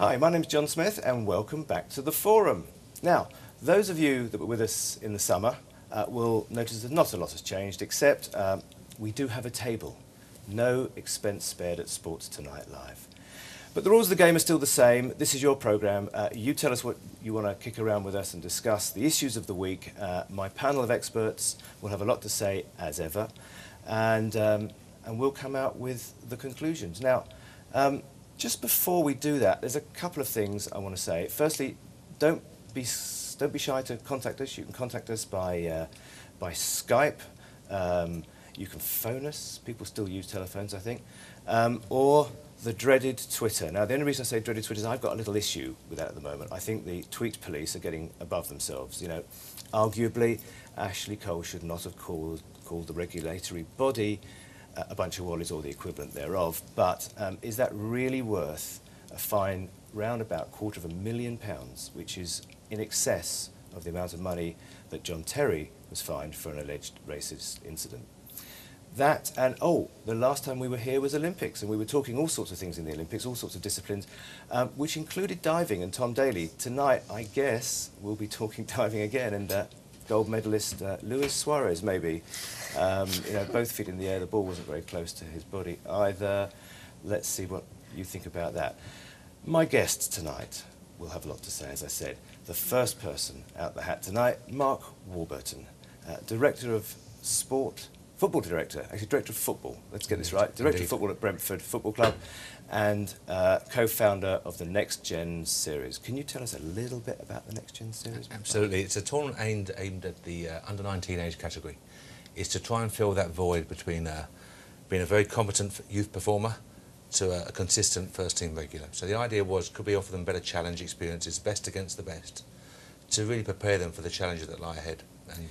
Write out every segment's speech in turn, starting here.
Hi, my name's Jon Smith and welcome back to the forum. Now, those of you that were with us in the summer will notice that not a lot has changed, except we do have a table. No expense spared at Sports Tonight Live. But the rules of the game are still the same. This is your programme. You tell us what you want to kick around with us and discuss the issues of the week. My panel of experts will have a lot to say, as ever, and we'll come out with the conclusions. Now, just before we do that, there's a couple of things I want to say. Firstly, don't be shy to contact us. You can contact us by Skype. You can phone us. People still use telephones, I think, or the dreaded Twitter. Now, the only reason I say dreaded Twitter is I've got a little issue with that at the moment. I think the tweet police are getting above themselves. You know, arguably, Ashley Cole should not have called the regulatory body a bunch of wallies or the equivalent thereof. But is that really worth a fine round about £250,000, which is in excess of the amount of money that John Terry was fined for an alleged racist incident? That and, the last time we were here was Olympics, and we were talking all sorts of things in the Olympics, all sorts of disciplines, which included diving and Tom Daley. Tonight, I guess, we'll be talking diving again, and gold medalist Luis Suarez, maybe. You know, both feet in the air, the ball wasn't very close to his body either. Let's see what you think about that. My guests tonight will have a lot to say, as I said. The first person out the hat tonight, Mark Warburton, Director of Sport, Football Director, actually Director of Football, let's get this right, Director of Football at Brentford Football Club, and co-founder of the NextGen Series. Can you tell us a little bit about the NextGen Series? Absolutely. It's a tournament aimed at the under-19 age category. It's to try and fill that void between being a very competent youth performer to a consistent first-team regular. So the idea was, could we offer them better challenge experiences, best against the best, to really prepare them for the challenges that lie ahead. And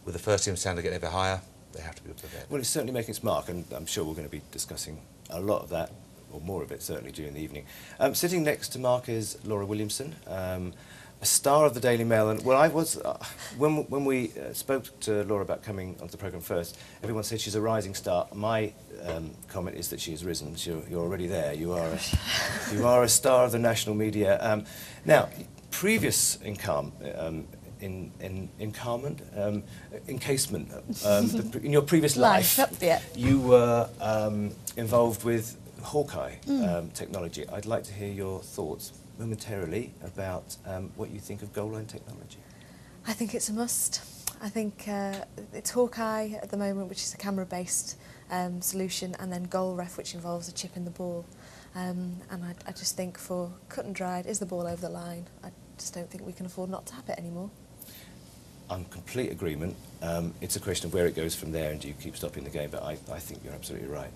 with the first-team standard getting ever higher, they have to be prepared. Well, it's certainly making its mark, and I'm sure we're going to be discussing a lot of that, or more of it, certainly, during the evening. Sitting next to Mark is Laura Williamson, a star of the Daily Mail. And well, I was when we spoke to Laura about coming onto the programme first, everyone said she's a rising star. My comment is that she has risen. You're already there. You are a star of the national media. Now, previous encasement, in your previous life, you were involved with Hawkeye technology. I'd like to hear your thoughts momentarily about what you think of goal line technology. I think it's a must. I think it's Hawkeye at the moment, which is a camera-based solution, and then Goal Ref, which involves a chip in the ball. And I just think for cut and dried, is the ball over the line? I just don't think we can afford not to have it anymore. I'm in complete agreement. It's a question of where it goes from there and do you keep stopping the game, but I think you're absolutely right.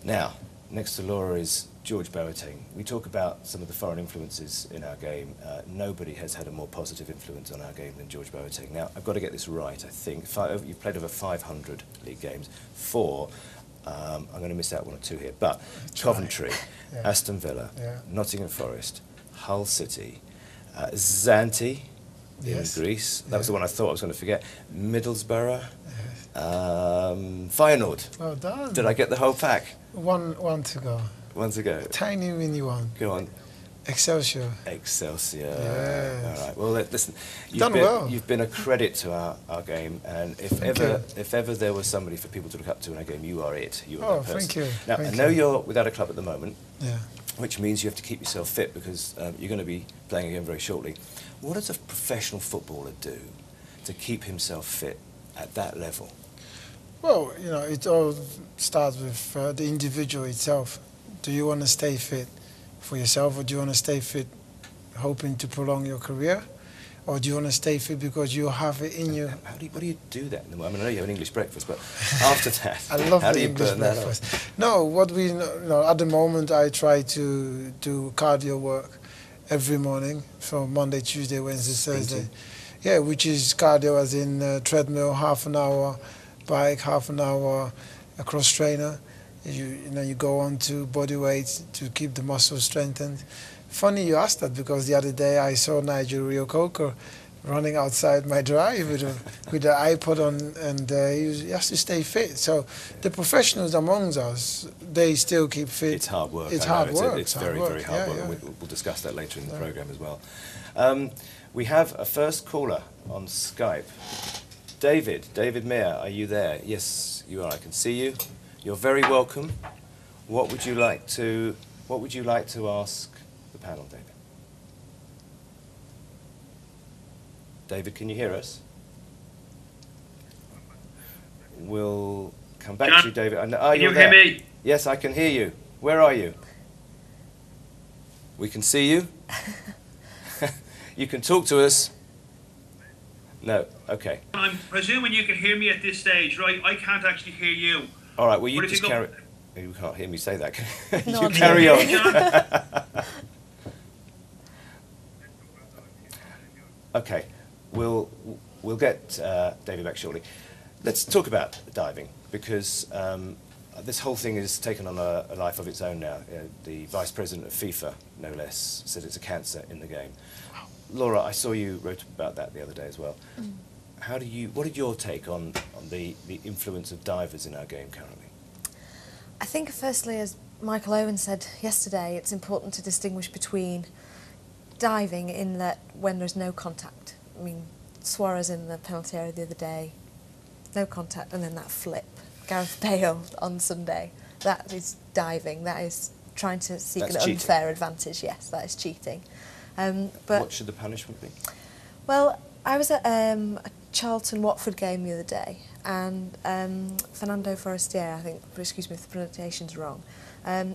Now, next to Laura is George Boateng. We talk about some of the foreign influences in our game. Nobody has had a more positive influence on our game than George Boateng. Now, I've got to get this right, I think. You've played over 500 league games. I'm going to miss out one or two here, but Coventry, Aston Villa, Nottingham Forest, Hull City, Zante, in Greece. That was the one I thought I was going to forget. Middlesbrough. Feyenoord. Well done. Did I get the whole pack? One to go. One to go. Tiny mini one. Go on. Excelsior. Excelsior. Yes. All right. Well, listen. You've been a credit to our game, and if ever there was somebody for people to look up to in our game, you are it. You are that person. Thank you. Now, I know you're without a club at the moment. Yeah. Which means you have to keep yourself fit because you're going to be playing again very shortly. What does a professional footballer do to keep himself fit at that level? Well, you know, it all starts with the individual itself. Do you want to stay fit for yourself, or do you want to stay fit hoping to prolong your career? Or do you want to stay fit because you have it in you? What do you do that? I mean, I know you have an English breakfast, but after that, I love how the do you English burn breakfast. that up? No, what we at the moment, I try to do cardio work every morning from Monday, Tuesday, Wednesday, Thursday. Yeah, which is cardio as in treadmill, half an hour, bike, half an hour, a cross trainer. You go on to body weight to keep the muscles strengthened. Funny you asked that because the other day I saw Nigel Rio Coker running outside my drive with the iPod on, and he has to stay fit. So the professionals amongst us, they still keep fit. It's hard work. It's hard work. It's very, very hard work. Yeah. We'll discuss that later in the programme as well. We have a first caller on Skype. David Mayer, are you there? Yes, you are. I can see you. You're very welcome. What would you like to ask the panel, David? David, can you hear us? We'll come back to you, David. Can you hear me? Yes, I can hear you. Where are you? We can see you. You can talk to us. No, okay. I'm presuming you can hear me at this stage, right? I can't actually hear you. All right, well, you But if just you carry... You can't hear me say that, can you? No, You I'm carry hearing on. Okay, we'll get David back shortly. Let's talk about diving, because this whole thing has taken on a life of its own now. The vice president of FIFA, no less, said it's a cancer in the game. Laura, I saw you wrote about that the other day as well. What is your take on the influence of divers in our game currently? I think firstly, as Michael Owen said yesterday, it's important to distinguish between diving in that when there's no contact. I mean, Suarez in the penalty area the other day, no contact, and then that flip. Gareth Bale on Sunday, that is diving, that is trying to seek an unfair advantage, yes, that is cheating. But what should the punishment be? Well, I was at a Charlton-Watford game the other day, and Fernando Forestier, I think, excuse me if the pronunciation's wrong,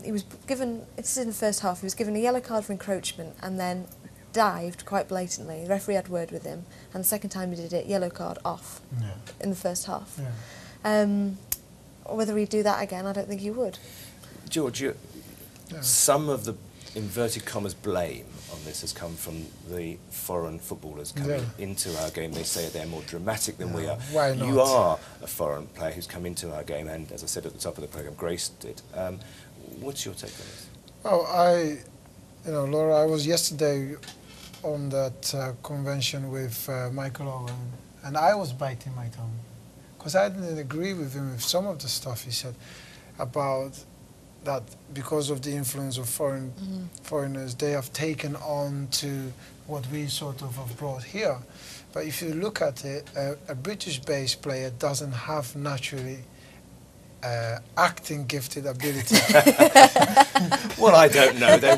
he was given, it's in the first half, he was given a yellow card for encroachment and then dived quite blatantly. The referee had word with him, and the second time he did it, yellow card off in the first half. Whether he'd do that again, I don't think he would. George, some of the inverted commas blame on this has come from the foreign footballers coming into our game. They say they're more dramatic than we are. Why not? You are a foreign player who's come into our game, and as I said at the top of the programme, graced it. What's your take on this? Oh, Laura, I was yesterday on that convention with Michael Owen, and I was biting my tongue because I didn't agree with him with some of the stuff he said about that because of the influence of foreigners, they have taken on to what we sort of have brought here. But if you look at it, a British-based player doesn't have naturally acting gifted ability. Well, I don't know. There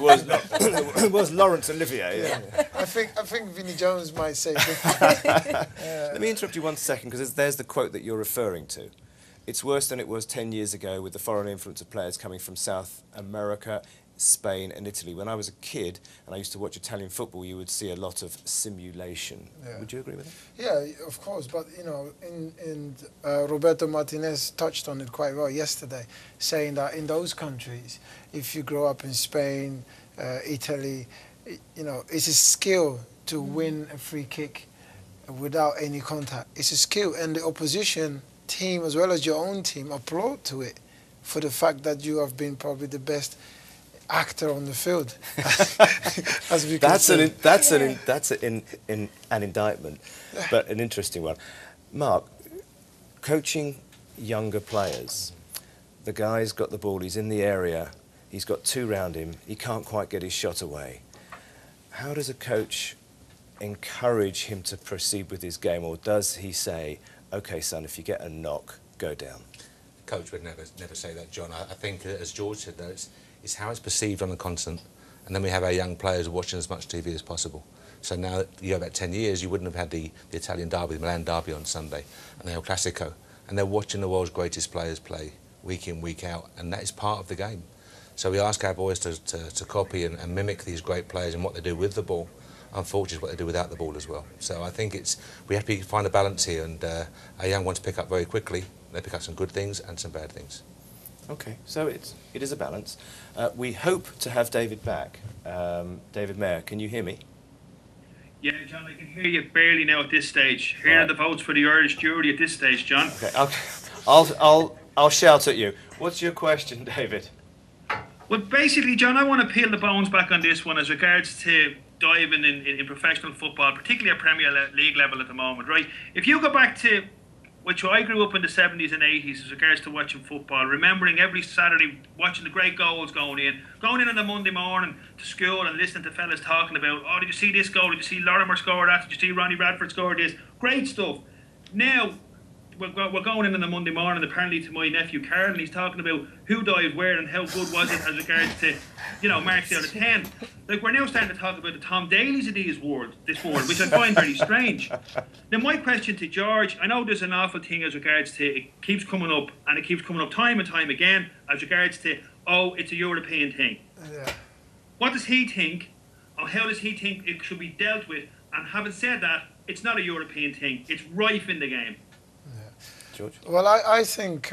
was Laurence Olivier. Yeah. I think Vinnie Jones might say different. Let me interrupt you 1 second, because there's the quote that you're referring to. It's worse than it was 10 years ago with the foreign influence of players coming from South America, Spain and Italy. When I was a kid and I used to watch Italian football, you would see a lot of simulation. Would you agree with that? Yeah, of course. But, Roberto Martinez touched on it quite well yesterday, saying that in those countries, if you grow up in Spain, Italy, it's a skill to win a free kick without any contact. It's a skill, and the opposition team as well as your own team applaud to it for the fact that you have been probably the best actor on the field. As we that's an indictment, but an interesting one. Mark, coaching younger players, the guy's got the ball, he's in the area, he's got two round him, he can't quite get his shot away. How does a coach encourage him to proceed with his game, or does he say, OK, son, if you get a knock, go down? Coach would never say that, John. I think, as George said, though, it's how it's perceived on the continent, and then we have our young players watching as much TV as possible. So now, you go back 10 years, you wouldn't have had the Italian derby, the Milan derby on Sunday, and the El Clasico, and they're watching the world's greatest players play week in, week out, and that is part of the game. So we ask our boys to copy and mimic these great players and what they do with the ball. Unfortunately, what they do without the ball as well. So I think we have to find a balance here, and our young ones pick up very quickly. They pick up some good things and some bad things. OK, so it is a balance. We hope to have David back. David Mayer, can you hear me? Yeah, John, I can hear you barely now at this stage. Hearing the votes for the Irish jury at this stage, John. OK, I'll shout at you. What's your question, David? Well, basically, John, I want to peel the bones back on this one as regards to diving in professional football, particularly at Premier League level at the moment, right? If you go back to which I grew up in the 70s and 80s as regards to watching football, remembering every Saturday watching the great goals going in on a Monday morning to school and listening to fellas talking about, oh, did you see this goal? Did you see Lorimer score that? Did you see Ronnie Radford score this? Great stuff. Now, we're going in on a Monday morning, apparently, to my nephew Carl, and he's talking about who dived where and how good was it as regards to, you know, marks out of 10. Like, we're now starting to talk about the Tom Daly's of this world, which I find very strange. Now, my question to George, I know there's an awful thing as regards to, it keeps coming up, and it keeps coming up time and time again, as regards to, oh, it's a European thing. Yeah. What does he think, or how does he think it should be dealt with? And having said that, it's not a European thing. It's rife in the game. George? Well, I think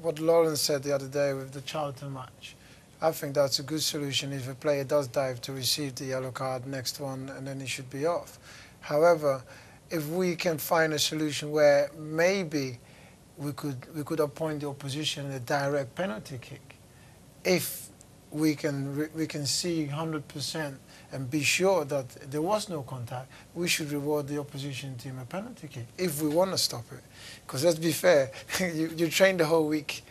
what Lauren said the other day with the Charlton match, I think that's a good solution if a player does dive to receive the yellow card, next one, and then he should be off. However, if we can find a solution where maybe we could appoint the opposition a direct penalty kick, if we can see 100% and be sure that there was no contact, we should reward the opposition team a penalty kick if we want to stop it. Because let's be fair, you train the whole week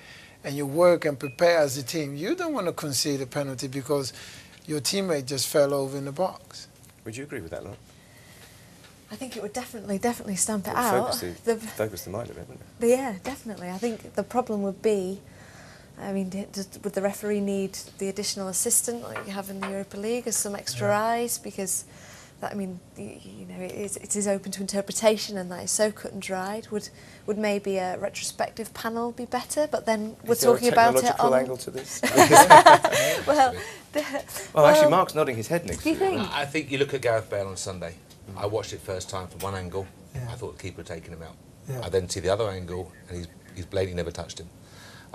and you work and prepare as a team. You don't want to concede a penalty because your teammate just fell over in the box. Would you agree with that, Laura? I think it would definitely stamp it out. Focus the mind of it, wouldn't it? Yeah, definitely. I think the problem would be, I mean, would the referee need the additional assistant like you have in the Europa League as some extra eyes? Because, that, I mean, you know, it is open to interpretation and that is so cut and dried. Would maybe a retrospective panel be better? But then we're talking about it on... angle to this? well, actually, Mark's nodding his head next to you. I think you look at Gareth Bale on Sunday. I watched it first time from one angle. I thought the keeper had taken him out. I then see the other angle and he's blatantly never touched him.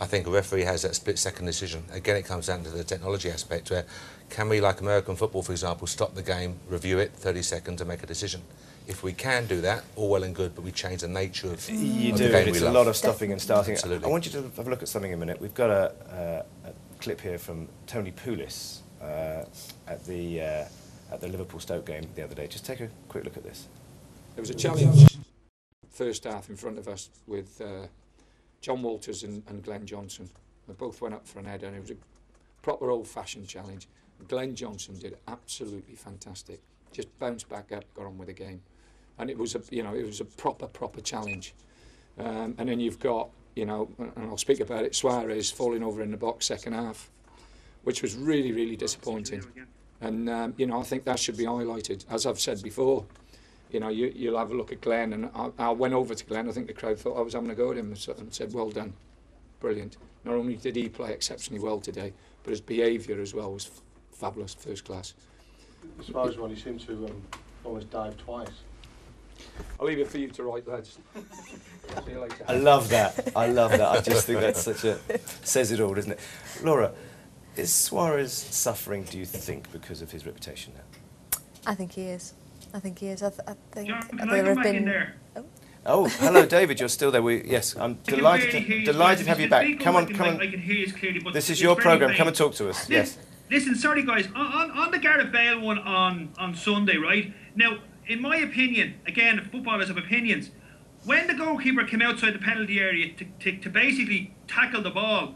I think a referee has that split-second decision. Again, it comes down to the technology aspect where can we, like American football, for example, stop the game, review it, 30 seconds and make a decision? If we can do that, all well and good, but we change the nature of the game. It's a lot of stopping and starting. Absolutely. I want you to have a look at something in a minute. We've got a clip here from Tony Pulis at the Liverpool-Stoke game the other day. Just take a quick look at this. There was a challenge first half in front of us with John Walters and Glenn Johnson. They both went up for an header and it was a proper old-fashioned challenge. Glenn Johnson did absolutely fantastic. Just bounced back up, got on with the game. And it was a proper challenge. And then you've got, you know, and I'll speak about it, Suarez falling over in the box second half, which was really disappointing. And, you know, I think that should be highlighted. As I've said before, you know, you'll have a look at Glenn, and I went over to Glenn. I think the crowd thought I was having a go at him and said, well done, brilliant. Not only did he play exceptionally well today, but his behaviour as well was fabulous, first class. As far as well, he seemed to almost dive twice. I'll leave it for you to write, lads. See you later. I love that. I love that. I just think that's says it all, doesn't it? Laura, is Suarez suffering, do you think, because of his reputation now? I think he is. I think John, can I come back in there? Oh, hello, David. You're still there. Yes, I'm delighted to have you back. Come on. I can hear you clearly. But this is your programme. Come and talk to us. Yes. Listen, sorry guys. On the Gareth Bale one on Sunday, right? Now, in my opinion, again, footballers have opinions. When the goalkeeper came outside the penalty area to basically tackle the ball,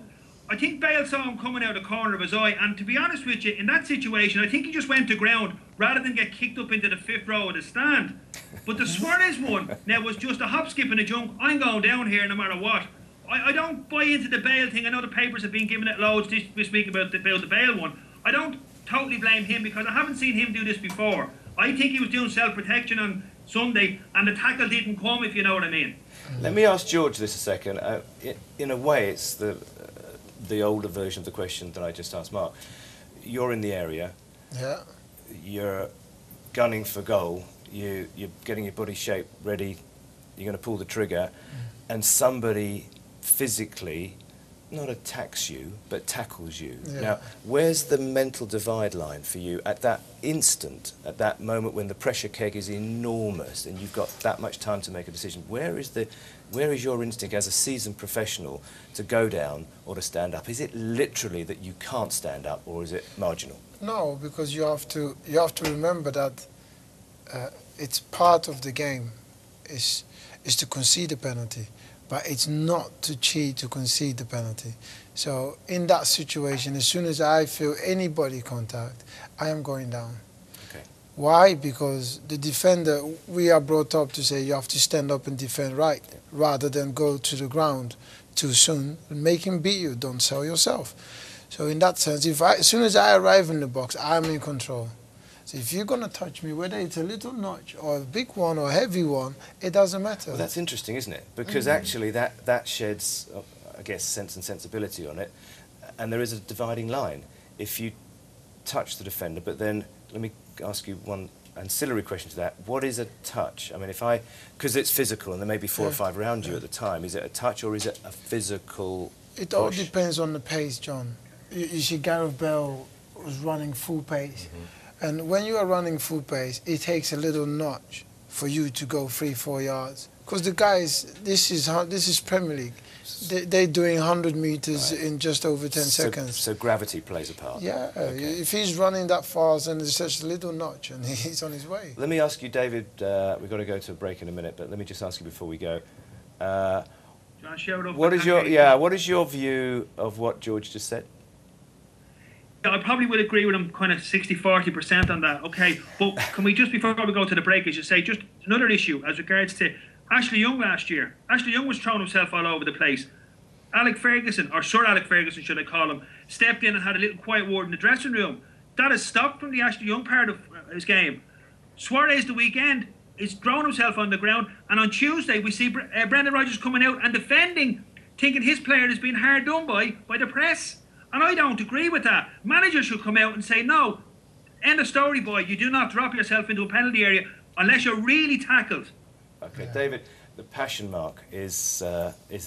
I think Bale saw him coming out of the corner of his eye, and to be honest with you, in that situation, I think he just went to ground rather than get kicked up into the fifth row of the stand. But the Suarez one now was just a hop, skip and a jump. I'm going down here no matter what. I don't buy into the Bale thing. I know the papers have been giving it loads this week about the Bale one. I don't totally blame him because I haven't seen him do this before. I think he was doing self-protection on Sunday and the tackle didn't come, if you know what I mean. Let me ask George this a second. In a way, it's the older version of the question that I just asked Mark. You're in the area. Yeah. You're gunning for goal. You're getting your body shape ready. You're going to pull the trigger, and somebody physically not attacks you, but tackles you. Yeah. Now, where's the mental divide line for you at that instant, at that moment when the pressure keg is enormous and you've got that much time to make a decision? Where is your instinct as a seasoned professional to go down or to stand up? Is it literally that you can't stand up, or is it marginal? No, because you have to remember that it's part of the game is to concede a penalty. But it's not to cheat to concede the penalty. So in that situation, as soon as I feel anybody contact, I am going down. Okay. Why? Because the defender, we are brought up to say you have to stand up and defend right, rather than go to the ground too soon and make him beat you. Don't sell yourself. So in that sense, as soon as I arrive in the box, I'm in control. So if you're going to touch me, whether it's a little notch or a big one or a heavy one, it doesn't matter. Well, that's interesting, isn't it? Because actually that sheds, I guess, sense and sensibility on it. And there is a dividing line. If you touch the defender, but then let me ask you one ancillary question to that. What is a touch? I mean, because it's physical and there may be 4 or 5 around you at the time, is it a touch or is it a physical It all push? depends on the pace, John. You see, Gareth Bale was running full pace. And when you are running full pace, it takes a little notch for you to go 3-4 yards. Because the guys, this is Premier League. They're doing 100 meters in just over 10 seconds. So gravity plays a part. Yeah, Okay. if he's running that fast and there's such a little notch and he's on his way. Let me ask you, David, we've got to go to a break in a minute, but let me just ask you before we go. John, shout out What is your view of what George just said? I probably would agree with him kind of 60-40% on that. Okay, but can we just, before we go to the break, as you say, just another issue as regards to Ashley Young last year. Ashley Young was throwing himself all over the place. Alec Ferguson, or Sir Alec Ferguson should I call him, stepped in and had a little quiet word in the dressing room. That has stopped from the Ashley Young part of his game. Suarez the weekend is throwing himself on the ground, and on Tuesday we see Brendan Rodgers coming out and defending, thinking his player is being hard done by the press. And I don't agree with that. Managers should come out and say, no, end of story, boy. You do not drop yourself into a penalty area unless you're really tackled. Okay, David, the passion mark is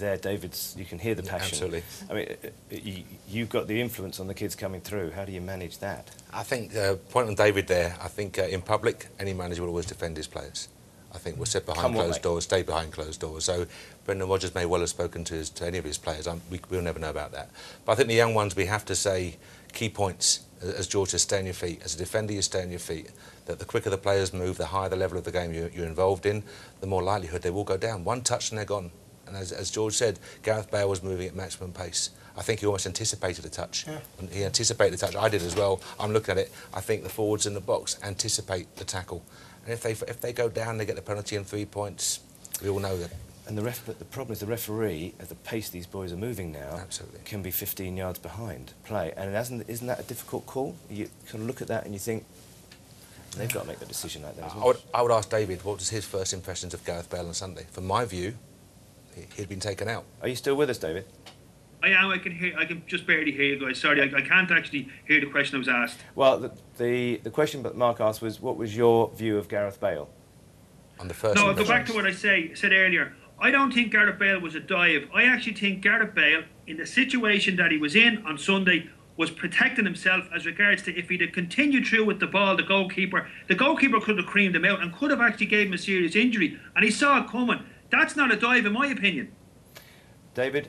there. David's, you can hear the passion. Absolutely. I mean, you've got the influence on the kids coming through. How do you manage that? I think, point on David there, I think in public, any manager will always defend his players. I think we'll sit behind closed doors, stay behind closed doors. So Brendan Rodgers may well have spoken to any of his players. We'll never know about that. But I think the young ones, we have to say key points, as George says, stay on your feet. As a defender, you stay on your feet. That the quicker the players move, the higher the level of the game you're involved in, the more likelihood they will go down. One touch and they're gone. And as George said, Gareth Bale was moving at maximum pace. I think he almost anticipated a touch. Yeah. He anticipated the touch. I did as well. I'm looking at it. I think the forwards in the box anticipate the tackle. And if they go down, they get the penalty and 3 points. We all know that. And the problem is the referee, at the pace these boys are moving now, absolutely, can be 15 yards behind play. And isn't that a difficult call? You can look at that and you think, they've got to make the decision like that as well. I would ask David, what was his first impressions of Gareth Bale on Sunday? From my view, he'd been taken out. Are you still with us, David? I am. I can just barely hear you guys. Sorry, I can't actually hear the question I was asked. Well, the question that Mark asked was, what was your view of Gareth Bale? On the first. No, I'll go back to what I said earlier. I don't think Gareth Bale was a dive. I actually think Gareth Bale, in the situation that he was in on Sunday, was protecting himself as regards to if he'd have continued through with the ball, the goalkeeper could have creamed him out and could have actually gave him a serious injury. And he saw it coming. That's not a dive, in my opinion. David,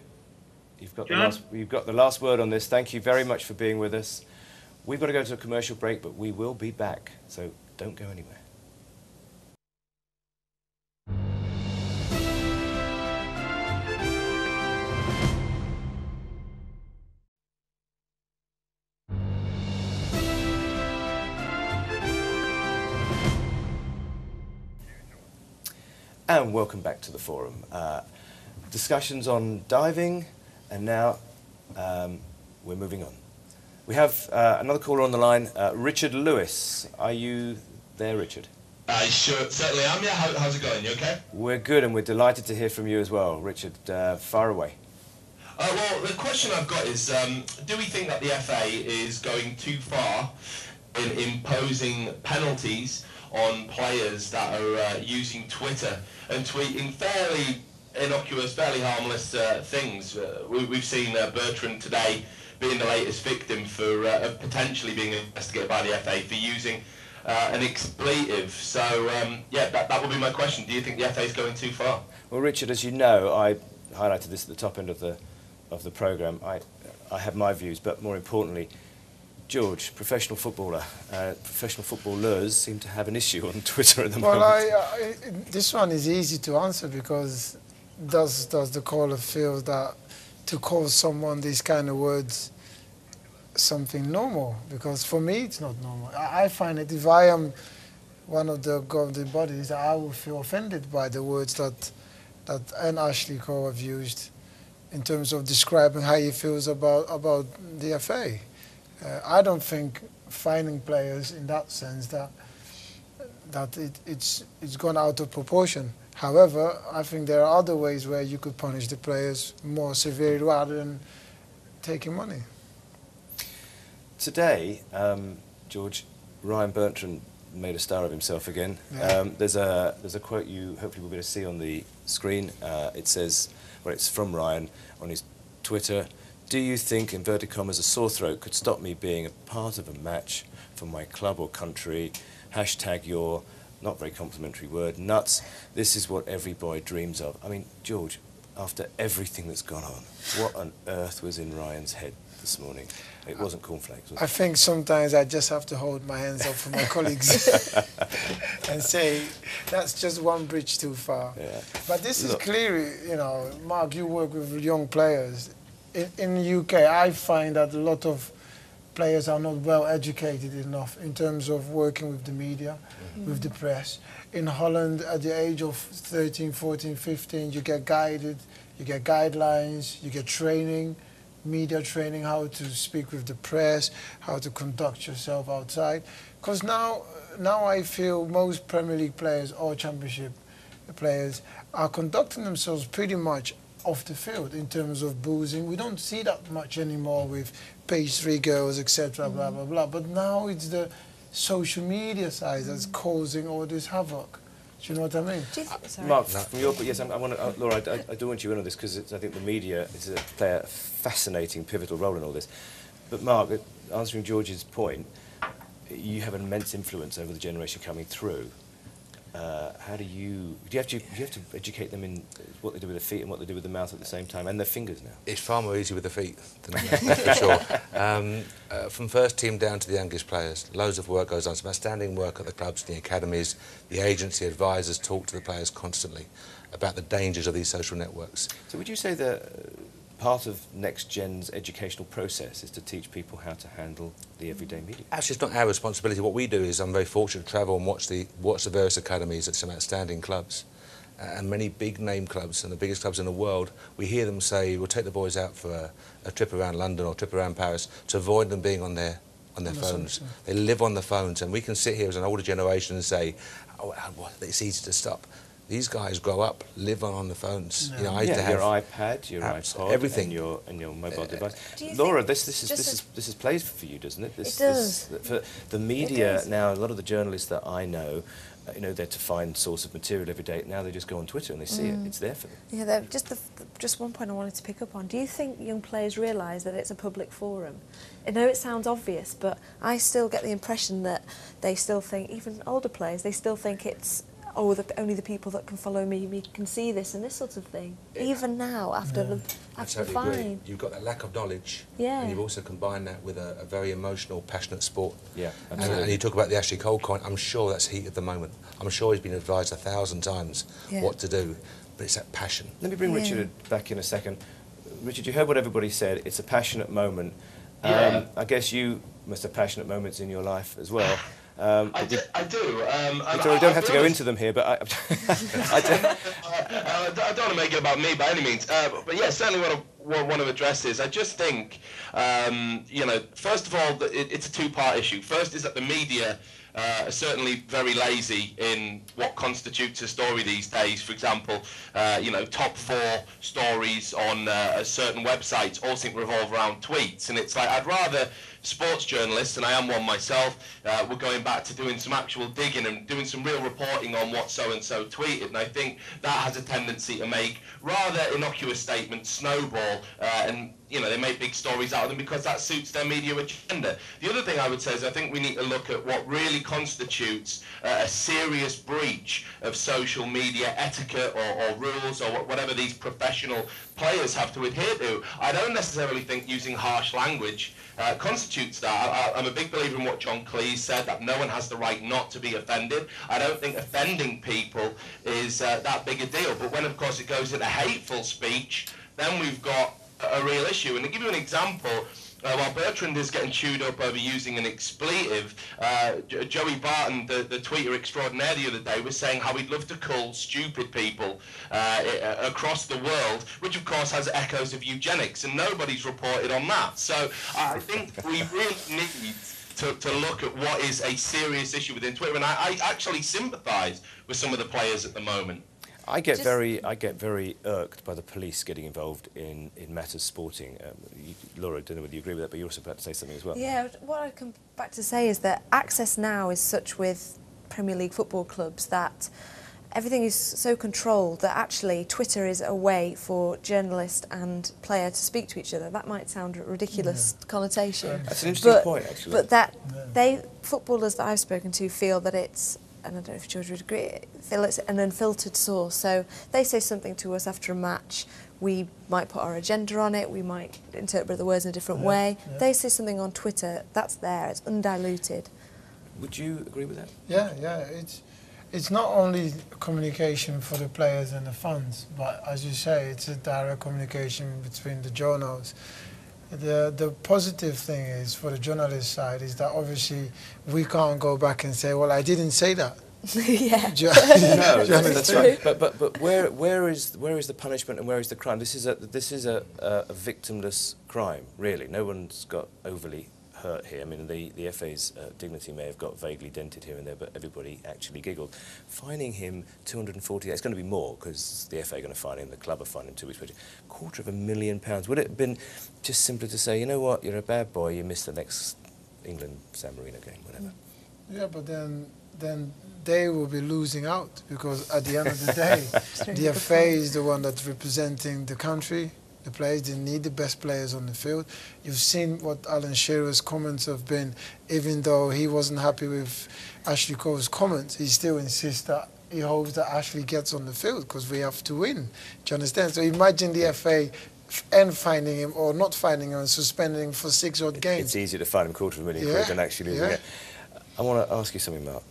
you've got the last word on this. Thank you very much for being with us. We've got to go to a commercial break, but we will be back, so don't go anywhere. And welcome back to the forum. Discussions on diving, and now we're moving on. We have another caller on the line, Richard Lewis. Are you there, Richard? Sure, certainly am. Yeah, how's it going? You okay? We're good, and we're delighted to hear from you as well, Richard. Far away. Well, the question I've got is, do we think that the FA is going too far in imposing penalties on players that are using Twitter and tweeting fairly innocuous, fairly harmless things. We've seen Bertrand today being the latest victim for potentially being investigated by the FA for using an expletive. So, yeah, that would be my question. Do you think the FA is going too far? Well, Richard, as you know, I highlighted this at the top end of the programme. I have my views, but more importantly, George, professional footballer, professional footballers seem to have an issue on Twitter at the moment. Well, this one is easy to answer, because does the caller feel that to call someone these kind of words something normal? Because for me, it's not normal. I find it, if I am one of the governing bodies, I will feel offended by the words that Ashley Cole have used in terms of describing how he feels about the FA. I don't think fining players in that sense that it's gone out of proportion. However, I think there are other ways where you could punish the players more severely rather than taking money. Today, George, Ryan Bertrand made a star of himself again. Yeah. There's a quote you hopefully will be able to see on the screen. It says, well, it's from Ryan on his Twitter. Do you think, inverted commas, a sore throat could stop me being a part of a match for my club or country? Hashtag your, not very complimentary word, nuts. This is what every boy dreams of. I mean, George, after everything that's gone on, what on earth was in Ryan's head this morning? It wasn't cornflakes, was it? I think sometimes I just have to hold my hands up for my colleagues and say, that's just one bridge too far. Yeah. But this is clearly, you know, Mark, you work with young players. In the UK, I find that a lot of players are not well educated enough in terms of working with the media, with the press. In Holland, at the age of 13, 14, 15, you get guided, you get guidelines, you get training, media training, how to speak with the press, how to conduct yourself outside. Because now I feel most Premier League players or Championship players are conducting themselves pretty much off the field in terms of boozing. We don't see that much anymore with page 3 girls, etc., blah, blah, blah. But now it's the social media side that's causing all this havoc. Do you know what I mean? Mark, from your, yes, Laura, I do want you in on this, because I think the media play a fascinating, pivotal role in all this. But Mark, answering George's point, you have an immense influence over the generation coming through. How do you have to educate them in what they do with their feet and what they do with the mouth at the same time, and their fingers now? It's far more easy with the feet than that's for sure. From first team down to the youngest players, loads of work goes on. Some outstanding work at the clubs, the academies, the agency advisors talk to the players constantly about the dangers of these social networks. So would you say that part of NextGen's educational process is to teach people how to handle the everyday media? Actually, it's not our responsibility. What we do is, I'm very fortunate to travel and watch the various academies at some outstanding clubs. And many big name clubs and the biggest clubs in the world, we hear them say, we'll take the boys out for a trip around London or a trip around Paris to avoid them being on their phones. They live on the phones, and we can sit here as an older generation and say, oh, it's easy to stop. These guys grow up, live on the phones. No. You know, I used to have your iPad, your iPod, everything, and your mobile device. Laura, this is plays for you, doesn't it? It does. For the media now, a lot of the journalists that I know, you know, they're to find source of material every day. Now they just go on Twitter and they see it. It's there for them. Yeah, just one point I wanted to pick up on. Do you think young players realise that it's a public forum? I know it sounds obvious, but I still get the impression that they still think, even older players, they still think it's, oh, only the people that can follow me can see this and this sort of thing. Yeah. Even now, after the fine. Agree. You've got that lack of knowledge, and you've also combined that with a very emotional, passionate sport. Yeah, absolutely. And you talk about the Ashley Cole coin. I'm sure that's heat at the moment. I'm sure he's been advised 1,000 times what to do, but it's that passion. Let me bring Richard back in a second. Richard, you heard what everybody said. It's a passionate moment. I guess you must have passionate moments in your life as well. I do. We don't have to go into them here, but I don't want to make it about me by any means. But yeah, certainly what I want to address is, I just think, you know, first of all, it's a two-part issue. First is that the media are certainly very lazy in what constitutes a story these days. For example, you know, top 4 stories on certain websites all seem to revolve around tweets, and it's like, I'd rather sports journalists, and I am one myself, were going back to doing some actual digging and doing some real reporting on what so-and-so tweeted. And I think that has a tendency to make rather innocuous statements snowball, and they make big stories out of them because that suits their media agenda. The other thing I would say is I think we need to look at what really constitutes a serious breach of social media etiquette or rules or whatever these professional players have to adhere to. I don't necessarily think using harsh language constitutes that. I'm a big believer in what John Cleese said, that no one has the right not to be offended. I don't think offending people is that big a deal. But when, of course, it goes into hateful speech, then we've got a real issue. And to give you an example, while Bertrand is getting chewed up over using an expletive, Joey Barton, the tweeter extraordinaire the other day, was saying how he'd love to cull stupid people across the world, which of course has echoes of eugenics, and nobody's reported on that. So I think we really need to look at what is a serious issue within Twitter, and I actually sympathise with some of the players at the moment. I get very irked by the police getting involved in matters sporting. Laura, I don't know whether you agree with that, but you're also about to say something as well. Yeah, what I come back to say is that access now is such with Premier League football clubs that everything is so controlled that actually Twitter is a way for journalist and player to speak to each other. That might sound a ridiculous connotation. That's an interesting point, actually. But that footballers that I've spoken to feel that it's, and I don't know if George would agree, feel it's an unfiltered source. So they say something to us after a match, we might put our agenda on it, we might interpret the words in a different way. They say something on Twitter, that's there, it's undiluted. Would you agree with that? Yeah. It's not only communication for the players and the fans, but as you say, it's a direct communication between the journals. The positive thing is, for the journalist side, is that obviously we can't go back and say, well, I didn't say that. Yeah. No, that's right. But where is the punishment and where is the crime? This is a victimless crime, really. No one's got overly hurt here. I mean, the FA's dignity may have got vaguely dented here and there, but everybody actually giggled. Fining him 240, it's going to be more because the FA are going to fine him, the club are fining him 2 weeks' wages. £250,000. Would it have been just simpler to say, you know what, you're a bad boy, you missed the next England-San Marino game, whatever? Yeah, but then they will be losing out, because at the end of the day, the FA is the one that's representing the country. The players didn't need the best players on the field. You've seen what Alan Shearer's comments have been. Even though he wasn't happy with Ashley Cole's comments, he still insists that he hopes that Ashley gets on the field because we have to win. Do you understand? So imagine the FA finding him or not finding him and suspending him for 6 odd games. It's easier to fine him £250,000 than actually losing it. I want to ask you something, Mark.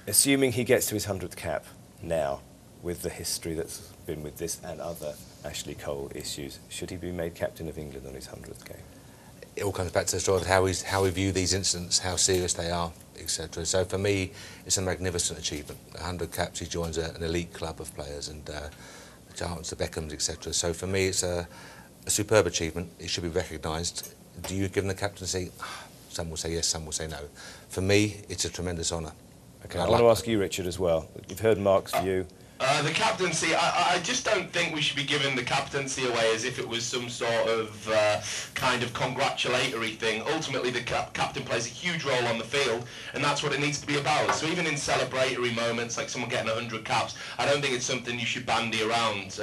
Assuming he gets to his 100th cap now, with the history that's been with this and other Ashley Cole issues, should he be made captain of England on his 100th game? It all comes back to the story of how we view these incidents, how serious they are, etc. So for me, it's a magnificent achievement. 100 caps, he joins an elite club of players, and the Giants, the Beckhams, etc. So for me, it's a superb achievement. It should be recognised. Do you give him the captaincy? Some will say yes, some will say no. For me, it's a tremendous honour. Okay, I want to ask you, Richard, as well. You've heard Mark's view. The captaincy, I just don't think we should be giving the captaincy away as if it was some sort of kind of congratulatory thing. Ultimately, the captain plays a huge role on the field, and that's what it needs to be about. So even in celebratory moments, like someone getting 100 caps, I don't think it's something you should bandy around,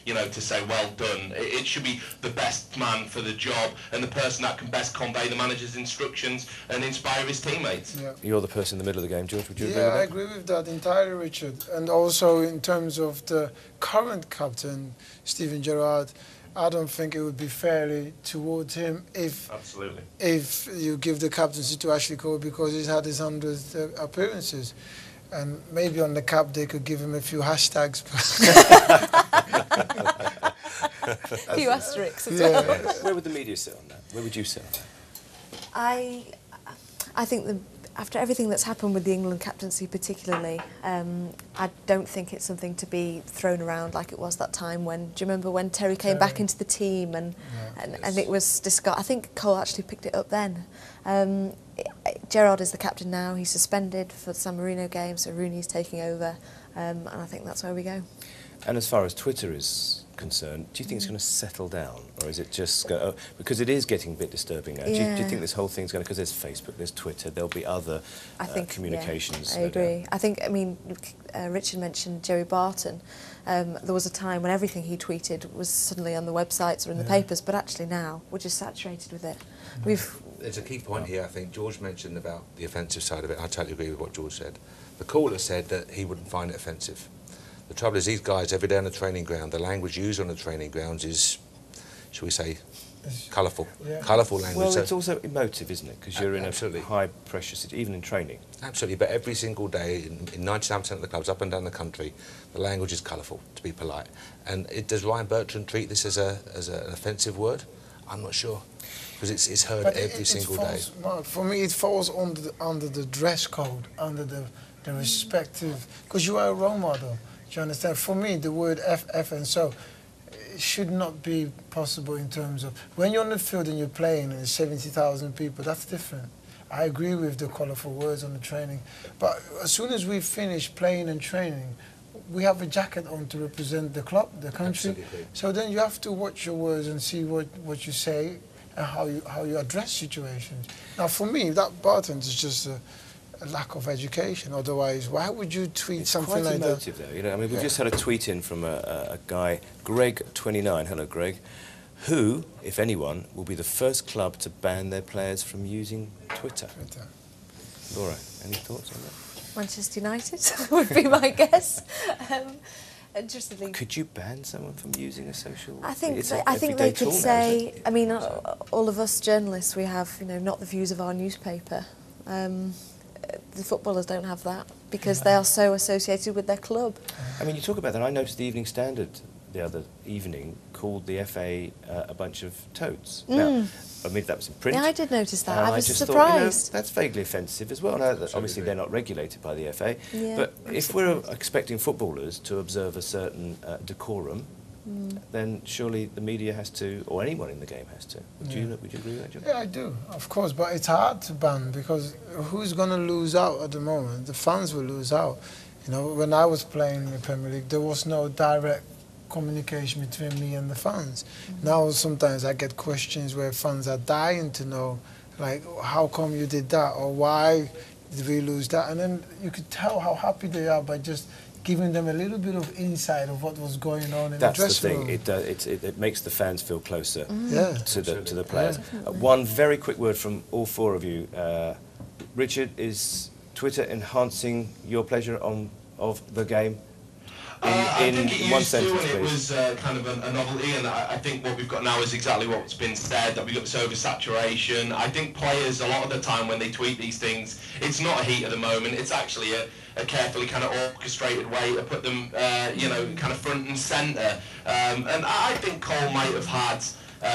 you know, to say, well done. It should be the best man for the job and the person that can best convey the manager's instructions and inspire his teammates. Yeah. You're the person in the middle of the game, George, would you agree with that? Yeah, I agree with that entirely, Richard. And also, in terms of the current captain, Steven Gerrard, I don't think it would be fairly towards him if you give the captaincy to Ashley Cole, because he's had his 100th appearances. And maybe on the cap they could give him a few hashtags. A few asterisks as well. Where would the media sit on that? Where would you sit on that? I think after everything that's happened with the England captaincy particularly, I don't think it's something to be thrown around like it was that time when, do you remember when Terry came back into the team and it was discussed? I think Cole actually picked it up then. Gerrard is the captain now, he's suspended for the San Marino game, so Rooney's taking over, and I think that's where we go. And as far as Twitter is concerned, do you think it's going to settle down, or is it just because it is getting a bit disturbing now? Yeah. Do you think this whole thing's going to, because there's Facebook, there's Twitter, there'll be other communications? Yeah, I agree. I think, I mean, Richard mentioned Joey Barton. There was a time when everything he tweeted was suddenly on the websites or in the papers, but actually now we're just saturated with it. There's a key point here. I think George mentioned about the offensive side of it. I totally agree with what George said. The caller said that he wouldn't find it offensive. The trouble is, these guys every day on the training ground, the language used on the training grounds is, shall we say, colourful. Yeah. Colourful language. Well, it's also emotive, isn't it? Because you're in a high pressure situation, even in training. Absolutely, but every single day in 99% of the clubs up and down the country, the language is colourful, to be polite. And does Ryan Bertrand treat this as an offensive word? I'm not sure, because it's heard every single day. No, for me, it falls under the dress code, under the respective, because you are a role model. Do you understand? For me, the word F and so it should not be possible in terms of when you're on the field and you're playing and there's 70,000 people. That's different. I agree with the colourful words on the training, but as soon as we finish playing and training, we have a jacket on to represent the club, the country. Absolutely. So then you have to watch your words and see what you say and how you address situations. Now, for me, that Barton is just a lack of education. Otherwise, why would you tweet something like that? It's quite emotive, though. You know, I mean, we've just had a tweet in from a guy, Greg29. Hello, Greg. Who, if anyone, will be the first club to ban their players from using Twitter? Laura, any thoughts on that? Manchester United would be my guess. Interestingly, could you ban someone from using a social? I think they could say. I mean, all of us journalists, we have not the views of our newspaper. The footballers don't have that because they are so associated with their club. I mean, you talk about that. I noticed the Evening Standard the other evening called the FA a bunch of toads. Now, I mean, that was in print. Yeah, I did notice that. I was just surprised. Thought, that's vaguely offensive as well. Now, obviously, they're not regulated by the FA. Yeah, but if we're expecting footballers to observe a certain decorum, then surely the media has to, or anyone in the game has to. Would you agree with that, John? Yeah, I do, of course, but it's hard to ban because who's going to lose out at the moment? The fans will lose out. When I was playing in the Premier League, there was no direct communication between me and the fans. Now sometimes I get questions where fans are dying to know, like, how come you did that, or why did we lose that? And then you could tell how happy they are by just giving them a little bit of insight of what was going on in the dressing room. That's the thing. It makes the fans feel closer to the players. One very quick word from all four of you. Richard, is Twitter enhancing your pleasure of the game? I think it one used to, sentence, and it please. was kind of a novelty, and I think what we've got now is exactly what's been said, that we've got this oversaturation. I think players, a lot of the time when they tweet these things, it's not a heat of the moment, it's actually a carefully kind of orchestrated way to put them, kind of front and centre. And I think Cole might have had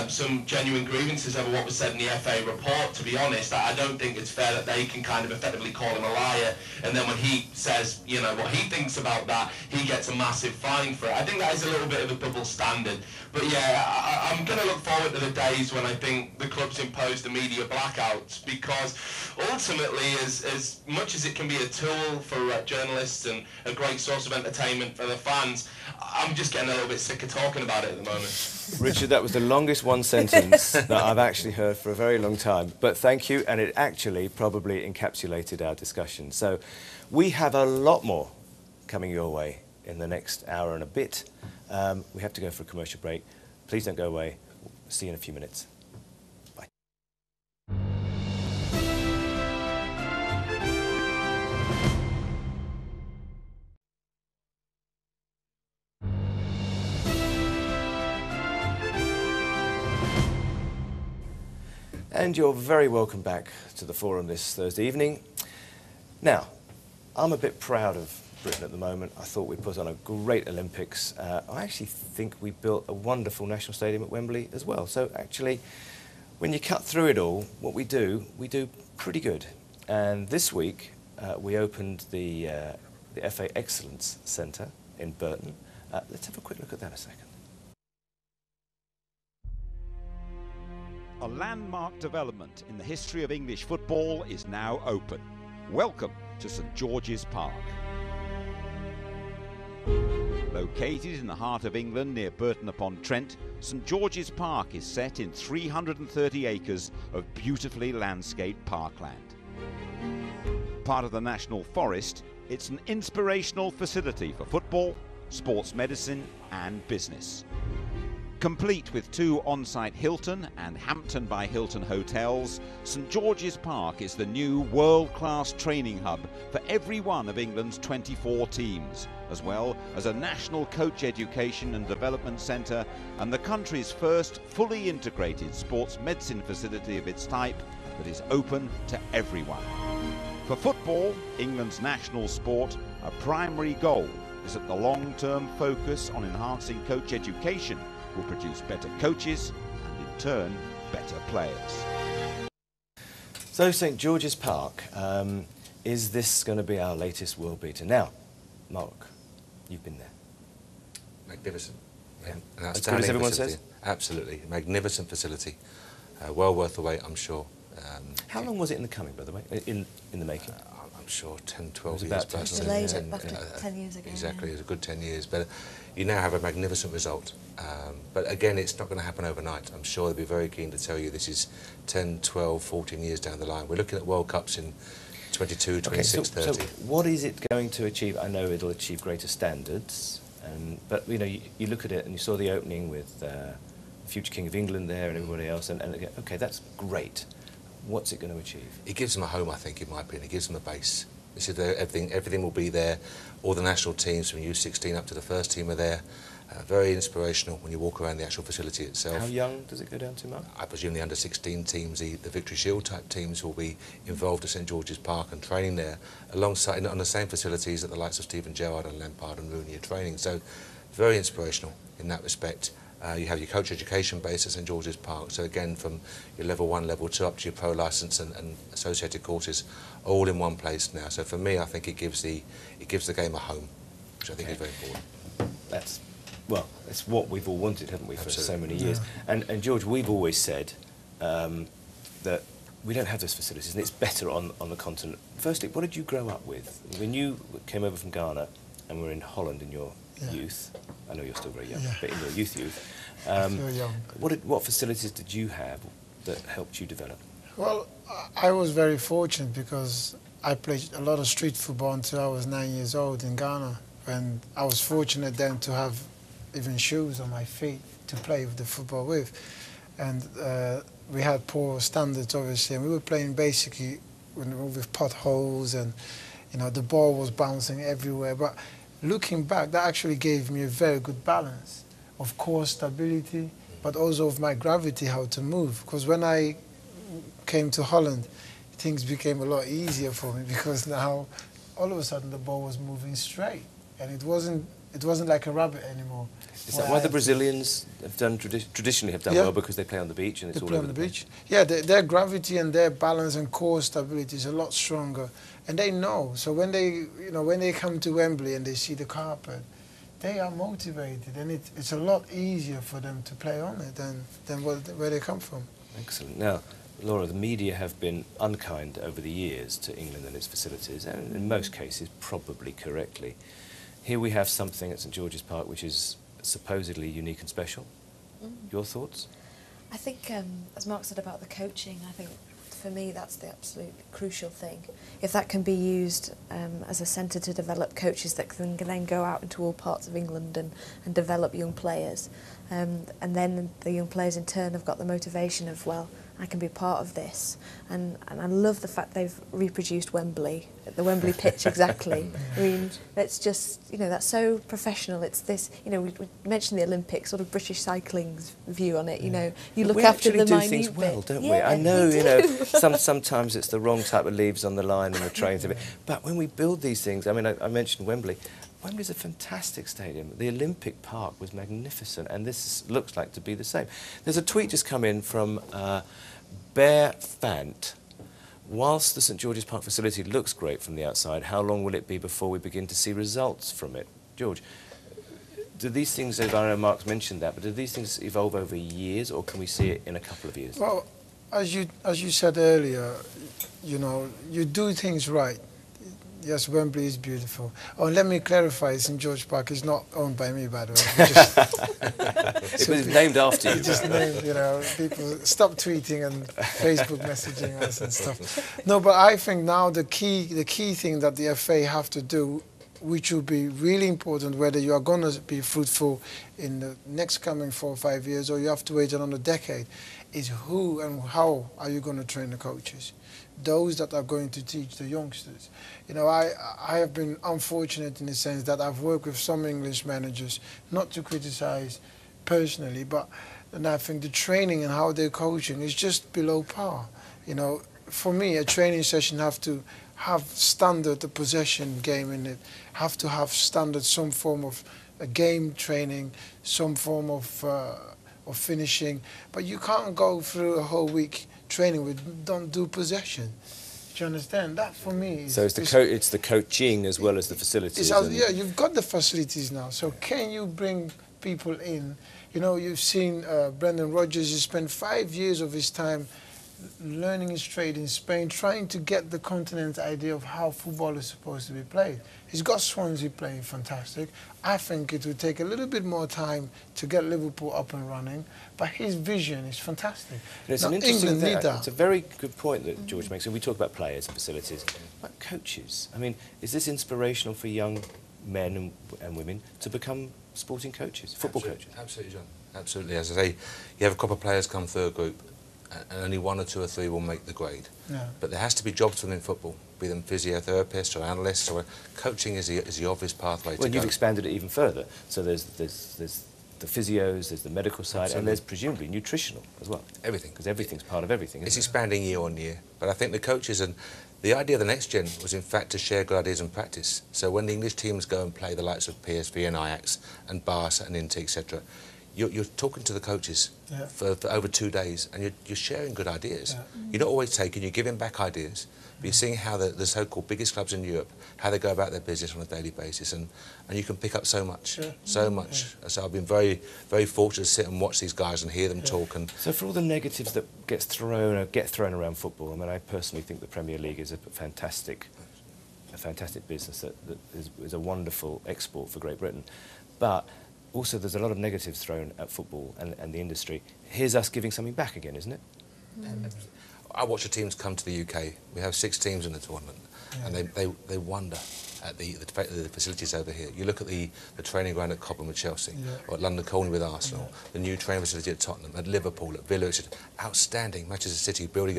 some genuine grievances over what was said in the FA report. To be honest, I don't think it's fair that they can kind of effectively call him a liar, and then when he says, what he thinks about that, he gets a massive fine for it. I think that is a little bit of a double standard. But yeah, I'm going to look forward to the days when I think the clubs impose the media blackouts, because ultimately, as much as it can be a tool for journalists and a great source of entertainment for the fans, I'm just getting a little bit sick of talking about it at the moment. Richard, that was the longest one sentence that I've actually heard for a very long time. But thank you, and it actually probably encapsulated our discussion. So we have a lot more coming your way in the next hour and a bit. We have to go for a commercial break. Please don't go away. See you in a few minutes. Bye. And you're very welcome back to the Forum this Thursday evening. Now, I'm a bit proud of Britain at the moment. I thought we put on a great Olympics. I actually think we built a wonderful national stadium at Wembley as well. So actually, when you cut through it all, what we do pretty good. And this week, we opened the FA Excellence Centre in Burton. Let's have a quick look at that a second. A landmark development in the history of English football is now open. Welcome to St George's Park. Located in the heart of England near Burton-upon-Trent, St George's Park is set in 330 acres of beautifully landscaped parkland. Part of the National Forest, it's an inspirational facility for football, sports medicine and business. Complete with 2 on-site Hilton and Hampton by Hilton hotels, St George's Park is the new world-class training hub for every one of England's 24 teams, as well as a national coach education and development centre and the country's first fully integrated sports medicine facility of its type that is open to everyone. For football, England's national sport, a primary goal is that the long-term focus on enhancing coach education will produce better coaches and in turn better players. So St George's Park, is this going to be our latest world beater? Now, Mark, you've been there. Magnificent. Yeah. An As good as everyone facility. says? Absolutely. Magnificent facility. Well worth the wait, I'm sure. How long was it in the coming, by the way, in the making? I'm sure 10, 12 was years. about plus. Delayed it back to 10 years ago. Exactly, yeah. it was a good 10 years. But you now have a magnificent result. But again, it's not going to happen overnight. I'm sure they'll be very keen to tell you this is 10, 12, 14 years down the line. We're looking at World Cups in 22, 26, 30. So what is it going to achieve? I know it'll achieve greater standards, but you know, you look at it and you saw the opening with the future King of England there and everybody else, and okay, that's great. What's it going to achieve? It gives them a home, I think, in my opinion. It gives them a base. This is everything will be there. All the national teams from U16 up to the first team are there. Very inspirational when you walk around the actual facility itself. How young does it go down to, Mark? I presume the under-16 teams, the Victory Shield type teams, will be involved at St George's Park and training there, alongside on the same facilities that the likes of Steven Gerrard and Lampard and Rooney are training. So, very inspirational in that respect. You have your coach education base at St George's Park, so again from your level 1, level 2 up to your pro licence and associated courses, all in one place now. So for me, I think it gives the game a home, which I think is very important. That's what we've all wanted, haven't we, for so many Yeah. years? And George, we've always said that we don't have those facilities, and it's better on the continent. Firstly, what did you grow up with when you came over from Ghana and were in Holland in your youth? I know you're still very young, but in your youth, Very young. what facilities did you have that helped you develop? Well, I was very fortunate because I played a lot of street football until I was 9 years old in Ghana, and I was fortunate then to have even shoes on my feet to play with the football with. And we had poor standards, obviously, and we were playing basically with potholes, and you know the ball was bouncing everywhere. But looking back, that actually gave me a very good balance of core stability, but also of my gravity, how to move. Because when I came to Holland, things became a lot easier for me because now all of a sudden the ball was moving straight, and it wasn't like a rabbit anymore. Is that why the Brazilians have done traditionally have done well, because they play on the beach and it's they all play over on the beach? Yeah, their gravity and their balance and core stability is a lot stronger, and they know. So when they come to Wembley and they see the carpet, they are motivated, and it's a lot easier for them to play on it than where they come from. Excellent. Now, Laura, the media have been unkind over the years to England and its facilities, and in most cases probably correctly. Here we have something at St George's Park which is supposedly unique and special. Your thoughts? I think, as Mark said about the coaching, I think for me that's the absolute crucial thing. If that can be used as a centre to develop coaches that can then go out into all parts of England and develop young players, and then the young players in turn have got the motivation of, well, I can be part of this. And I love the fact they've reproduced Wembley, the Wembley pitch exactly. I mean, it's just, you know, that's so professional. It's this, you know, we mentioned the Olympics, sort of British cycling's view on it, you know, you look after the minute bit. We actually do things well, don't we? I know, you know, sometimes it's the wrong type of leaves on the line and the trains. But when we build these things, I mean, I mentioned Wembley. Wembley's a fantastic stadium. The Olympic Park was magnificent, and this looks like to be the same. There's a tweet just come in from Bear Fant. Whilst the St George's Park facility looks great from the outside, how long will it be before we begin to see results from it? George, do these things, I know Mark's mentioned that, but do these things evolve over years, or can we see it in a couple of years? Well, as you said earlier, you know, you do things right. Yes, Wembley is beautiful. Oh, and let me clarify, St George Park is not owned by me, by the way. It was named after you. Just named, you know, people stop tweeting and Facebook messaging us and stuff. No, but I think now the key thing that the FA have to do, which will be really important, whether you are going to be fruitful in the next coming 4 or 5 years or you have to wait another decade, is who and how are you going to train the coaches? Those that are going to teach the youngsters. You know, I have been unfortunate in the sense that I've worked with some English managers, not to criticize personally, but and I think the training and how they're coaching is just below par. You know, for me, a training session have to have standard, a possession game in it, have to have standard, some form of a game training, some form of finishing, but you can't go through a whole week training with don't do possession. Do you understand? That for me is... So it's the coaching as well as the facilities. Yeah, you've got the facilities now, so can you bring people in? You know, you've seen Brendan Rodgers, he spent 5 years of his time learning his trade in Spain, trying to get the continent's idea of how football is supposed to be played. He's got Swansea playing fantastic. I think it would take a little bit more time to get Liverpool up and running, but his vision is fantastic. It's an interesting thing. It's a very good point that George makes. And we talk about players and facilities, but coaches. I mean, is this inspirational for young men and women to become sporting coaches, football coaches? Absolutely, John. Absolutely. As I say, you have a couple of players come through a group, and only 1 or 2 or 3 will make the grade. Yeah. But there has to be jobs within football, be them physiotherapists or analysts, or coaching is the obvious pathway to go. Well, you've expanded it even further. So there's the physios, there's the medical side, and there's presumably nutritional as well. Everything. Because everything's part of everything, It's isn't it? expanding year on year. But I think the coaches and the idea of the next gen was in fact to share good ideas and practice. So when the English teams go and play the likes of PSV and Ajax and Barca and Inter, etc., you're talking to the coaches for over 2 days, and you're sharing good ideas. Yeah. You're not always taking, you're giving back ideas, but you're seeing how the so-called biggest clubs in Europe, how they go about their business on a daily basis, and you can pick up so much, so much. Yeah. So I've been very, very fortunate to sit and watch these guys and hear them talk. And so for all the negatives that get thrown around football, I mean, I personally think the Premier League is a fantastic business that is a wonderful export for Great Britain, but also there's a lot of negatives thrown at football and the industry. Here's us giving something back again, isn't it? I watch the teams come to the UK. We have 6 teams in the tournament, and they wonder at the facilities over here. You look at the training ground at Cobham with Chelsea, or at London Colney with Arsenal, the new training facility at Tottenham, at Liverpool, at Villa, etc. Outstanding. Manchester City building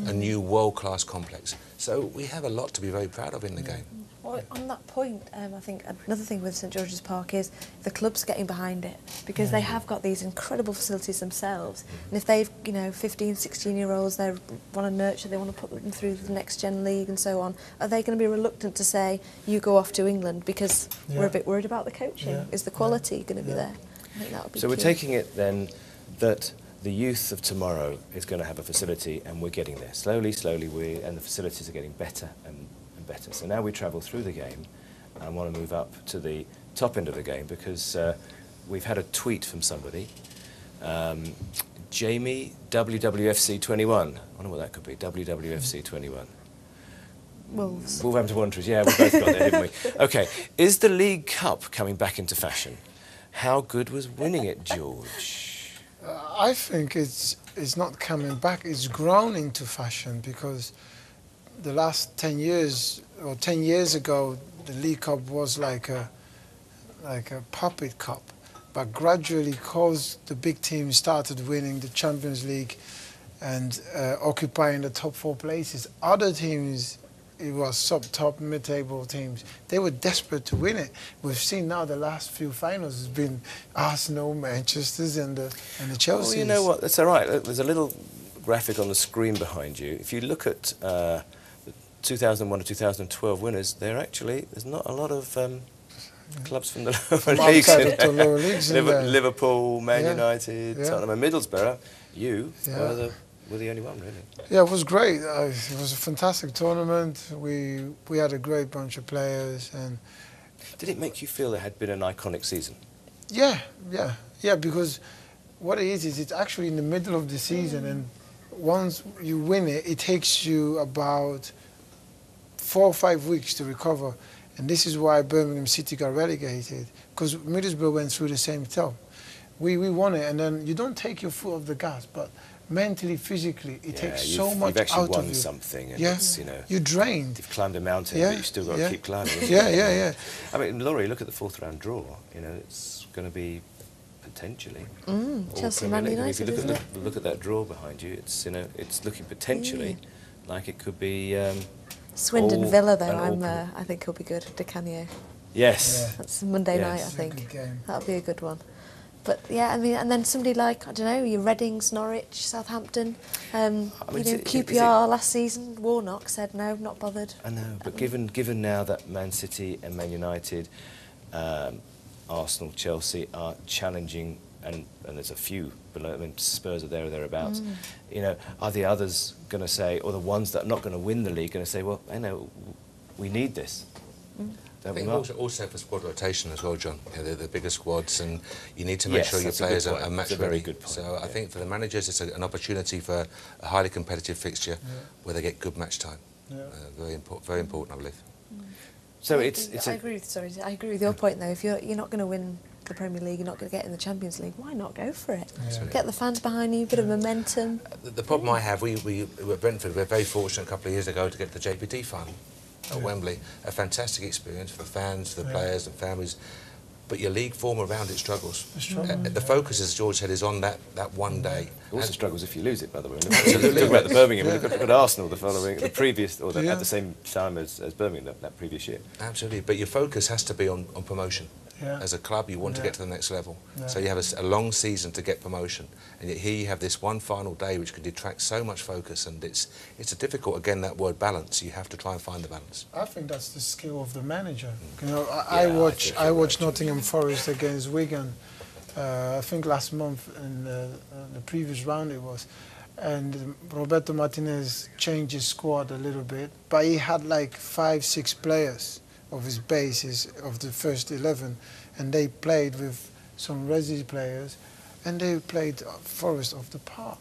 a new world-class complex. So we have a lot to be very proud of in the game. Well, on that point, I think another thing with St George's Park is the club's getting behind it, because they have got these incredible facilities themselves, and if they've, you know, 15, 16-year-olds they want to nurture, they want to put them through the NextGen League and so on, are they going to be reluctant to say, you go off to England, because we're a bit worried about the coaching? Is the quality going to be there? I think that would be So key. we're taking it then that the youth of tomorrow is going to have a facility, and we're getting there. Slowly, and the facilities are getting better and better. So now we travel through the game and want to move up to the top end of the game, because we've had a tweet from somebody, Jamie WWFC 21. I wonder what that could be. WWFC 21. Wolves. Wolverhampton Wanderers. Yeah, we both got there, didn't we? Okay. Is the League Cup coming back into fashion? How good was winning it, George? I think it's not coming back. It's grown into fashion, because the last 10 years, or 10 years ago, the League Cup was like a puppet cup. But gradually, because the big teams started winning the Champions League and occupying the top 4 places, other teams, it was sub-top, mid-table teams, they were desperate to win it. We've seen now the last few finals has been Arsenal, Manchester's and the Chelsea's. Well, you know what, that's all right. There's a little graphic on the screen behind you. If you look at the 2001 to 2012 winners, there's not a lot of clubs from the lower leagues. Liverpool, Man United, Tottenham and Middlesbrough. You were the only one, really. Yeah, it was great. It was a fantastic tournament. We had a great bunch of players. And did it make you feel it had been an iconic season? Yeah, because what it is it's actually in the middle of the season, and once you win it, it takes you about 4 or 5 weeks to recover. And this is why Birmingham City got relegated, because Middlesbrough went through the same stuff. We won it, and then you don't take your foot off the gas, but mentally, physically, it takes so much you've actually out won of you. something, and Yeah, it's, you know, you're drained. You've climbed a mountain, but you've still got to keep climbing. Yeah. I mean, Laura, you look at the 4th round draw. You know, it's going to be potentially. Chelsea, Man United, if you look at that draw behind you, it's, you know, it's looking potentially like it could be. Swindon Villa, though, I think he'll be good. Di Canio. Yes. That's Monday night, I think. That'll be a good one. But yeah, I mean, and then somebody like, I don't know, your Readings, Norwich, Southampton, you know, QPR last season, Warnock said no, not bothered. I know, but given now that Man City and Man United, Arsenal, Chelsea are challenging, and there's a few below, I mean, Spurs are there or thereabouts, you know, are the others going to say, or the ones that are not going to win the league going to say, well, I know, we need this? I think also for squad rotation as well, John. You know, they're the bigger squads, and you need to make sure your players are match ready. Very good point. So I think for the managers, it's an opportunity for a highly competitive fixture where they get good match time. Very important, I believe. So I agree with your point, though. If you're not going to win the Premier League, you're not going to get in the Champions League, why not go for it? Get the fans behind you, a bit of momentum. The problem I have, we at Brentford, we were very fortunate a couple of years ago to get the JPT final at Wembley. A fantastic experience for the fans, for the players and families. But your league form around it struggles. The focus, as George said, is on that one day. It also struggles if you lose it, by the way. Look about the Birmingham. Look at Arsenal the previous, or at the same time as Birmingham that previous year. Absolutely, but your focus has to be on promotion. As a club, you want to get to the next level. So you have a long season to get promotion, and yet here you have this one final day which can detract so much focus, and it's a difficult, again, that word balance. You have to try and find the balance. I think that's the skill of the manager. You know, I watched Nottingham Forest against Wigan, I think last month in the previous round it was, and Roberto Martinez changed his squad a little bit, but he had like 5-6 players of his bases of the first 11, and they played with some Resi players, and they played Forest off the park.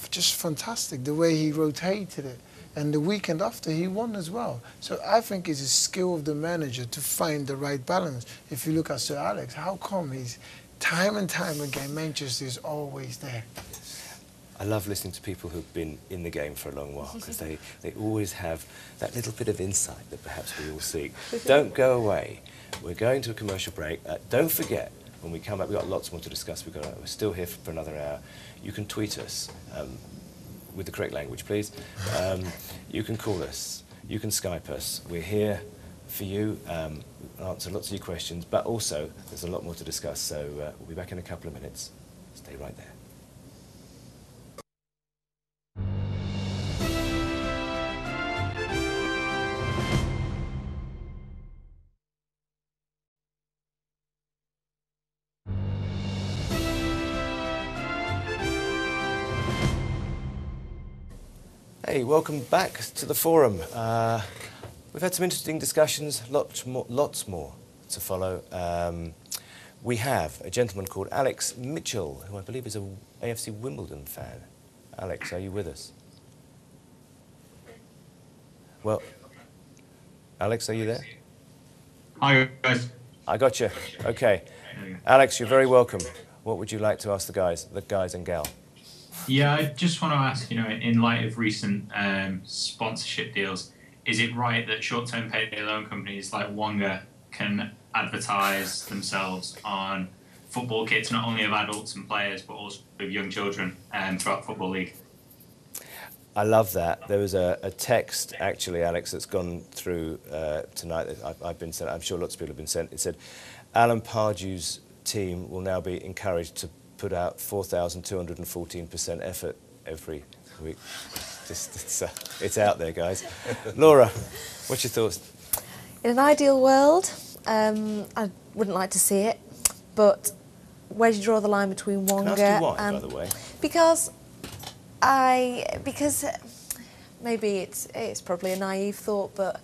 Just fantastic, the way he rotated it. And the weekend after, he won as well. So I think it's a skill of the manager to find the right balance. If you look at Sir Alex, how come he's time and time again, Manchester is always there? I love listening to people who've been in the game for a long while, because they always have that little bit of insight that perhaps we all seek. Don't go away. We're going to a commercial break. Don't forget, when we come back, we've got lots more to discuss. We're still here for another hour. You can tweet us with the correct language, please. You can call us. You can Skype us. We're here for you. We'll answer lots of your questions, but also there's a lot more to discuss. So we'll be back in a couple of minutes. Stay right there. Hey, welcome back to the forum. We've had some interesting discussions, lots more to follow. We have a gentleman called Alex Mitchell, who I believe is a AFC Wimbledon fan. Alex, are you with us? Well, Alex, are you there? Hi, guys. I got you. Okay. Alex, you're very welcome. What would you like to ask the guys and gal? Yeah, I just want to ask, you know, in light of recent sponsorship deals, is it right that short-term payday loan companies like Wonga can advertise themselves on football kits, not only of adults and players, but also of young children throughout the Football League? I love that. There was a text, actually, Alex, that's gone through tonight that I've been sent. I'm sure lots of people have been sent. It said, Alan Pardew's team will now be encouraged to put out 4,214% effort every week. It's out there, guys. Laura, what's your thoughts? In an ideal world, I wouldn't like to see it, but where do you draw the line between Wonga Can I ask you why, and... by the way? Because maybe it's probably a naive thought, but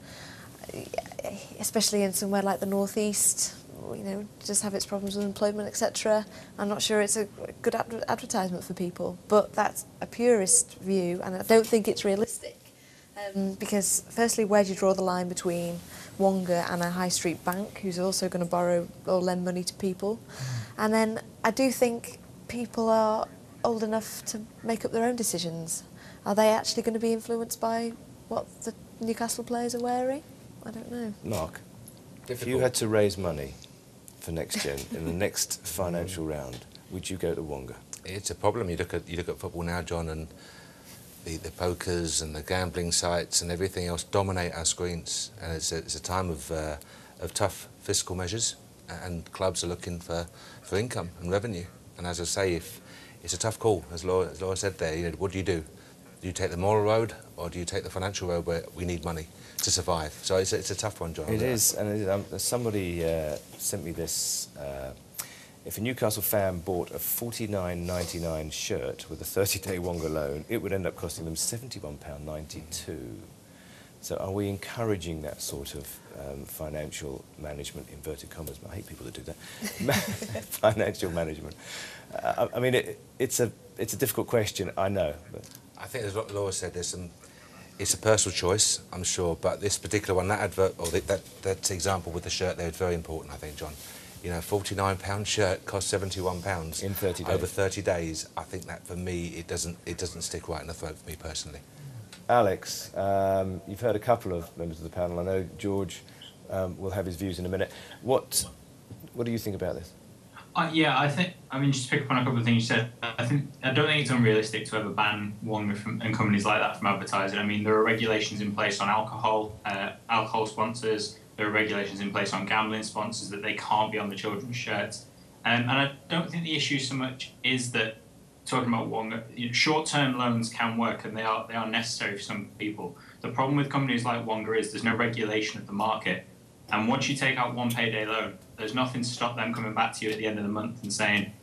especially in somewhere like the northeast, you know, just have its problems with employment, etc. I'm not sure it's a good advertisement for people, but that's a purist view, and I don't think it's realistic. Because firstly, where do you draw the line between Wonga and a high street bank who's also going to borrow or lend money to people? And then I do think people are old enough to make up their own decisions. Are they actually going to be influenced by what the Newcastle players are wearing? I don't know. Mark, if you had to raise money for NextGen in the next financial round, would you go to Wonga? It's a problem. You look at football now, John, and the pokers and the gambling sites and everything else dominate our screens, and it's a time of tough fiscal measures, and clubs are looking for income and revenue. And as I say, if it's a tough call, as Laura said there, you know, what do you do? Do you take the moral road, or do you take the financial road where we need money to survive? So it's a tough one, John. It is, and somebody sent me this. If a Newcastle fan bought a $49.99 shirt with a 30-day Wonga loan, it would end up costing them £71.92. So are we encouraging that sort of financial management, inverted commas? I hate people that do that. Financial management. I mean, it's a difficult question, I know. But I think, as Laura said, it's a personal choice, I'm sure, but this particular one, that advert, or that example with the shirt there is very important, I think, John. You know, a £49 shirt costs £71 in 30 days. Over 30 days. I think that, for me, it doesn't stick right in the throat for me personally. Alex, you've heard a couple of members of the panel. I know George will have his views in a minute. What do you think about this? Yeah, I mean, just to pick up on a couple of things you said, I don't think it's unrealistic to ever ban Wonga and companies like that from advertising. I mean, there are regulations in place on alcohol sponsors. There are regulations in place on gambling sponsors that they can't be on the children's shirts. And I don't think the issue so much is that, talking about Wonga, short-term loans can work, and they are necessary for some people. The problem with companies like Wonga is there's no regulation of the market. And once you take out one payday loan, there's nothing to stop them coming back to you at the end of the month and saying,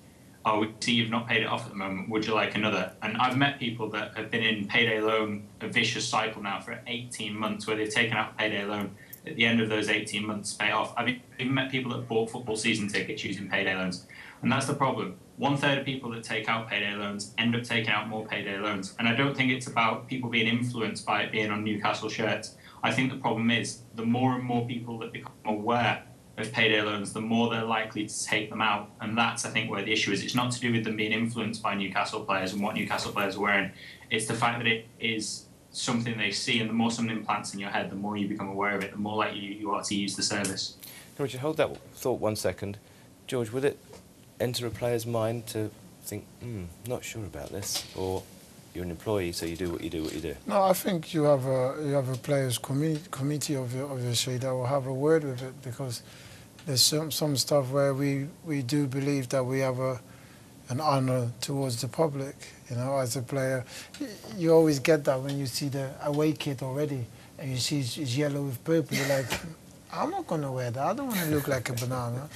oh, we see you've not paid it off at the moment, would you like another? And I've met people that have been in payday loan, a vicious cycle now for 18 months, where they've taken out a payday loan. At the end of those 18 months, pay off. I've even met people that bought football season tickets using payday loans. And that's the problem. 1/3 of people that take out payday loans end up taking out more payday loans. And I don't think it's about people being influenced by it being on Newcastle shirts. I think the problem is the more and more people that become aware of payday loans, the more they're likely to take them out. And that's, I think, where the issue is. It's not to do with them being influenced by Newcastle players and what Newcastle players are wearing. It's the fact that it is something they see, and the more something plants in your head, the more you become aware of it, the more likely you are to use the service. Richard, hold that thought 1 second. George, would it enter a player's mind to think, not sure about this, or you're an employee, so you do what you do? No, I think you have a players' committee obviously that will have a word with it, because there's some stuff where we do believe that we have an honour towards the public. You know, as a player, you always get that when you see the away kit already, and you see it's yellow with purple. You're like, I'm not going to wear that. I don't want to look like a banana.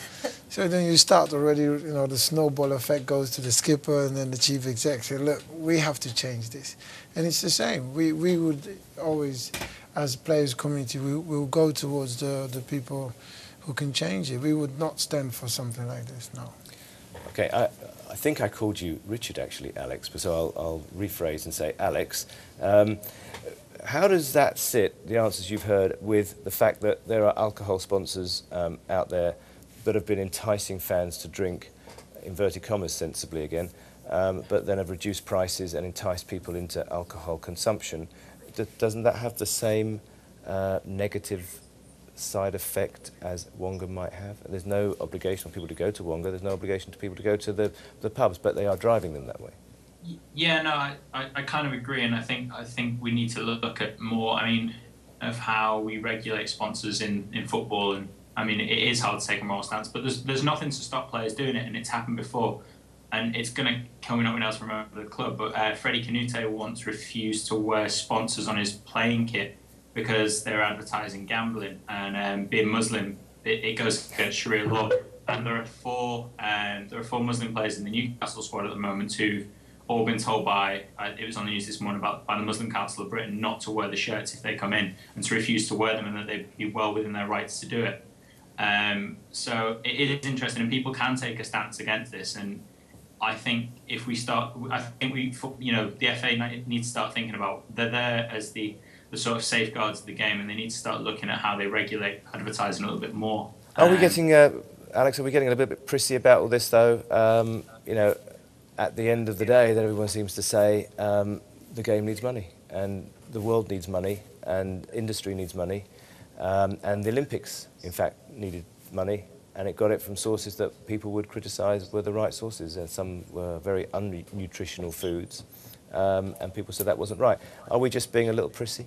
So then you start already. You know, the snowball effect goes to the skipper, and then the chief exec say, look, we have to change this. And it's the same. We would always, as players' committee, we will go towards the people who can change it. We would not stand for something like this. No. Okay, I think I called you Richard, actually, Alex, but so I'll rephrase and say Alex. How does that sit, the answers you've heard, with the fact that there are alcohol sponsors out there that have been enticing fans to drink, inverted commas, sensibly again, but then have reduced prices and enticed people into alcohol consumption? Doesn't that have the same negative side effect as Wonga might have? There's no obligation on people to go to Wonga, there's no obligation to people to go to the pubs, but they are driving them that way. Yeah, no, I kind of agree, and I think we need to look at more, I mean, of how we regulate sponsors in football. And I mean, it is hard to take a moral stance, but there's nothing to stop players doing it, and it's happened before, and it's going to kill me not being able to remember the club, but Freddie Canute once refused to wear sponsors on his playing kit because they're advertising gambling, and being Muslim, it goes against Sharia law. And there are four Muslim players in the Newcastle squad at the moment who've all been told by, it was on the news this morning, by the Muslim Council of Britain not to wear the shirts if they come in, and to refuse to wear them, and that they'd be well within their rights to do it. So it is interesting, and people can take a stance against this. And I think if we start, the FA needs to start thinking about, they're there as the the sort of safeguards of the game, and they need to start looking at how they regulate advertising a little bit more. Are we getting, Alex, are we getting a little bit prissy about all this, though? You know, at the end of the day, that everyone seems to say the game needs money, and the world needs money, and industry needs money, and the Olympics, in fact, needed money, and it got it from sources that people would criticise were the right sources. Some were very unnutritional foods, and people said that wasn't right. Are we just being a little prissy?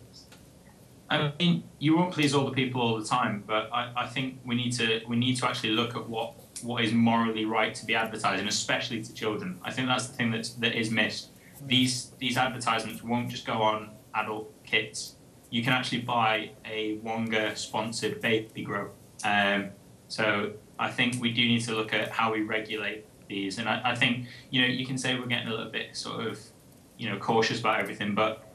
I mean, you won't please all the people all the time, but I think we need to actually look at what is morally right to be advertising, especially to children. I think that's the thing that is missed. These advertisements won't just go on adult kits. You can actually buy a Wonga-sponsored baby grow. So I think we do need to look at how we regulate these. And I think, you know, you can say we're getting a little bit sort of, you know, cautious about everything, but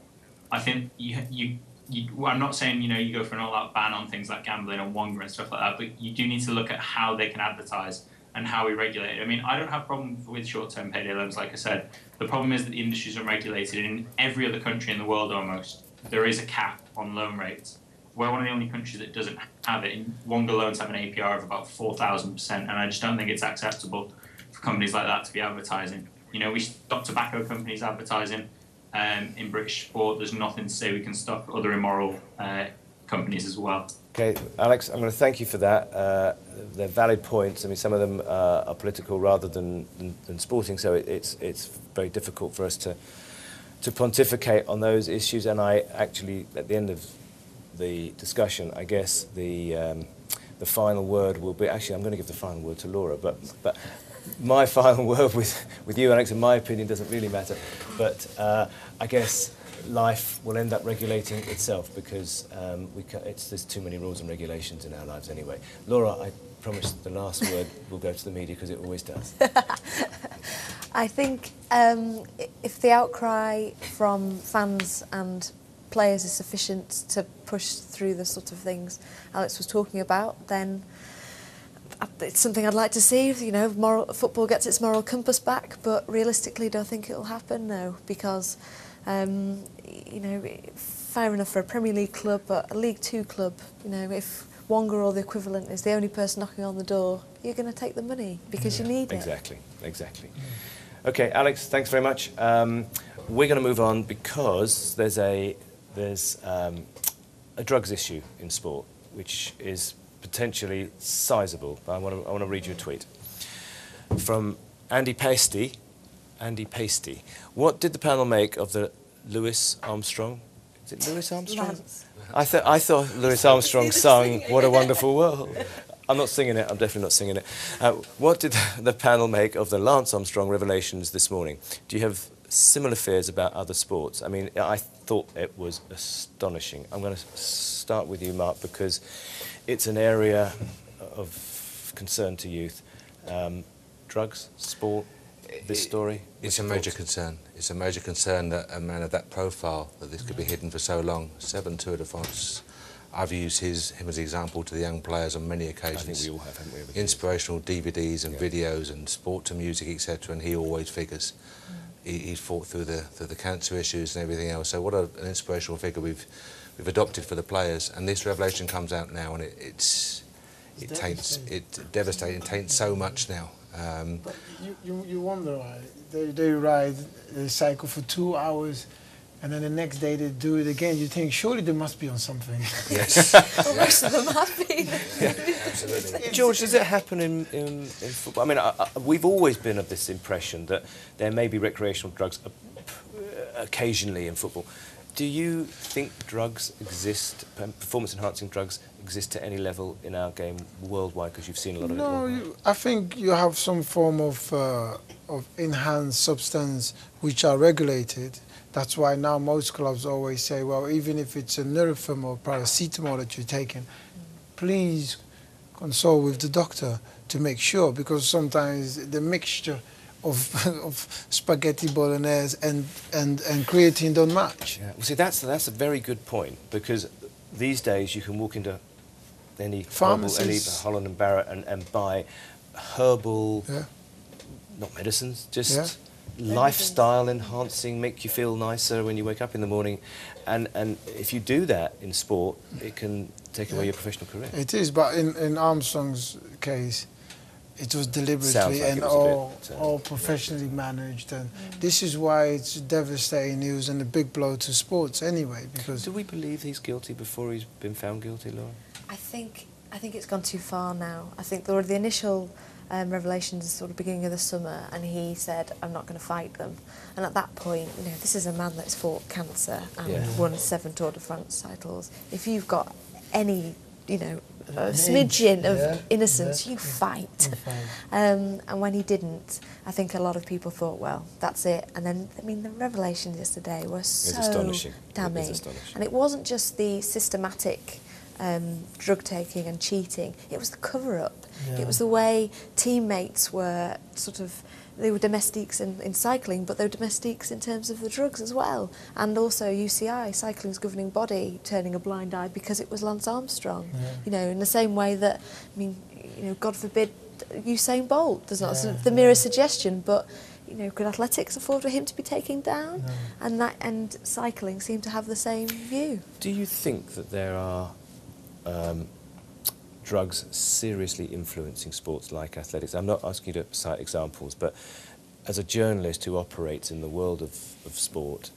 I think I'm not saying, you know, you go for an all-out ban on things like gambling and Wonga and stuff like that, but you do need to look at how they can advertise and how we regulate it. I mean, I don't have a problem with short-term payday loans, like I said. The problem is that the industry is unregulated. In every other country in the world almost, there is a cap on loan rates. We're one of the only countries that doesn't have it. Wonga loans have an APR of about 4,000%, and I just don't think it's acceptable for companies like that to be advertising. You know, we stop tobacco companies advertising. In British sport, there's nothing to say we can stop other immoral companies as well. Okay, Alex, I'm going to thank you for that. They're valid points. I mean, some of them are political rather than sporting, so it's very difficult for us to pontificate on those issues. And I actually, at the end of the discussion, I guess the final word will be. Actually, I'm going to give the final word to Laura, but my final word with you, Alex, in my opinion, doesn't really matter. But I guess life will end up regulating itself because there's too many rules and regulations in our lives anyway. Laura, I promise the last word will go to the media because it always does. I think if the outcry from fans and players is sufficient to push through the sort of things Alex was talking about, then it's something I'd like to see. You know, football gets its moral compass back, but realistically, don't think it'll happen. No, because you know, fair enough for a Premier League club, but a League Two club, you know, if Wonga or the equivalent is the only person knocking on the door, you're going to take the money because you need it. Exactly. Okay, Alex, thanks very much. We're going to move on because there's a drugs issue in sport, which is potentially sizable. I want to read you a tweet from Andy Pasty. What did the panel make of the Louis Armstrong? Is it Louis Armstrong? Lance. I thought Louis Armstrong sung "What a Wonderful World." I'm not singing it. I'm definitely not singing it. What did the panel make of the Lance Armstrong revelations this morning? Do you have similar fears about other sports? I mean, I thought it was astonishing. I'm going to start with you, Mark, because it's an area of concern to youth. Drugs, sport, this story. It's a major concern. It's a major concern that a man of that profile, that this could be hidden for so long. 7 Tour de France. I've used him as an example to the young players on many occasions. I think we all have, haven't we? Inspirational DVDs and videos and sport to music, etc. And he always figures. He's fought through the cancer issues and everything else. So what an inspirational figure we've adopted for the players. And this revelation comes out now, and it's devastating. It taints so much now. But you wonder why they cycle for 2 hours, and then the next day they do it again. You think surely they must be on something. Yes. Well, most of them have been. Yeah, absolutely. George, does it happen in football? I mean, we've always been of this impression that there may be recreational drugs occasionally in football. Do you think drugs exist, performance-enhancing drugs exist at any level in our game worldwide? Because you've seen a lot of it. No, I think you have some form of enhanced substance which are regulated. That's why now most clubs always say, well, even if it's a Nurofen or paracetamol that you're taking, please consult with the doctor to make sure, because sometimes the mixture of spaghetti bolognese and creatine don't match. Yeah. Well, see, that's a very good point, because these days you can walk into any Holland and Barrett and buy herbal, not medicines, just lifestyle enhancing, make you feel nicer when you wake up in the morning, and if you do that in sport, it can take away your professional career. It is, but in Armstrong's case, it was deliberately Like and all professionally managed, and this is why it's devastating news and a big blow to sports anyway. Because do we believe he's guilty before he's been found guilty, Laura? I think it's gone too far now. I think there were the initial revelations sort of beginning of the summer, and he said, "I'm not going to fight them." And at that point, you know, this is a man that's fought cancer and won 7 Tour de France titles. If you've got any, you know, a smidgen of innocence, you fight. And when he didn't, I think a lot of people thought, well, that's it. And then, I mean, the revelations yesterday were so damning. And it wasn't just the systematic drug taking and cheating, it was the cover-up. It was the way teammates were sort of, they were domestiques in cycling, but they were domestiques in terms of the drugs as well. And also UCI, cycling's governing body, turning a blind eye because it was Lance Armstrong. You know, in the same way that, I mean, you know, God forbid Usain Bolt. There's not the mere suggestion, but, you know, could athletics afford for him to be taken down? And cycling seemed to have the same view. Do you think that there are drugs seriously influencing sports like athletics? I'm not asking you to cite examples, but as a journalist who operates in the world of sport,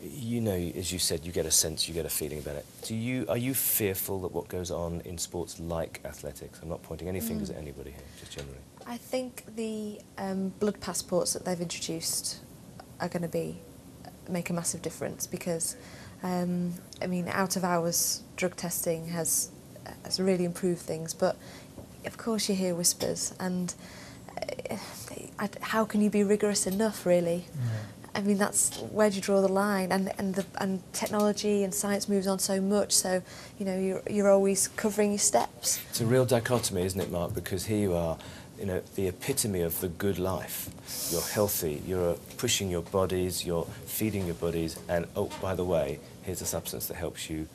you know, as you said, you get a sense, you get a feeling about it. Are you fearful that what goes on in sports like athletics, I'm not pointing any fingers at anybody here, just generally. I think the blood passports that they've introduced are going to make a massive difference because, I mean, out of hours drug testing has really improved things, but of course you hear whispers, and how can you be rigorous enough, really? I mean, that's where do you draw the line? And technology and science moves on so much, so you know you're always covering your steps. It's a real dichotomy, isn't it, Mark? Because here you are, you know, the epitome of the good life. You're healthy, you're pushing your bodies, you're feeding your bodies, and oh, by the way, here's a substance that helps you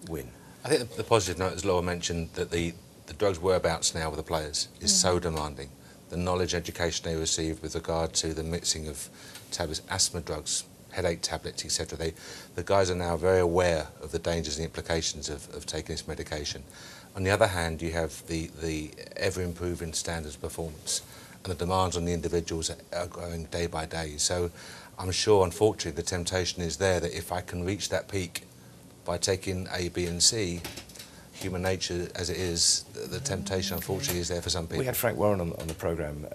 win. I think the positive note, as Laura mentioned, that the drugs whereabouts now with the players is so demanding. The knowledge education they receive with regard to the mixing of tablets, asthma drugs, headache tablets, etc. The guys are now very aware of the dangers and the implications of taking this medication. On the other hand, you have the ever-improving standards of performance, and the demands on the individuals are growing day by day. So I'm sure, unfortunately, the temptation is there that if I can reach that peak by taking A, B and C, human nature as it is, the temptation unfortunately is there for some people. We had Frank Warren on the programme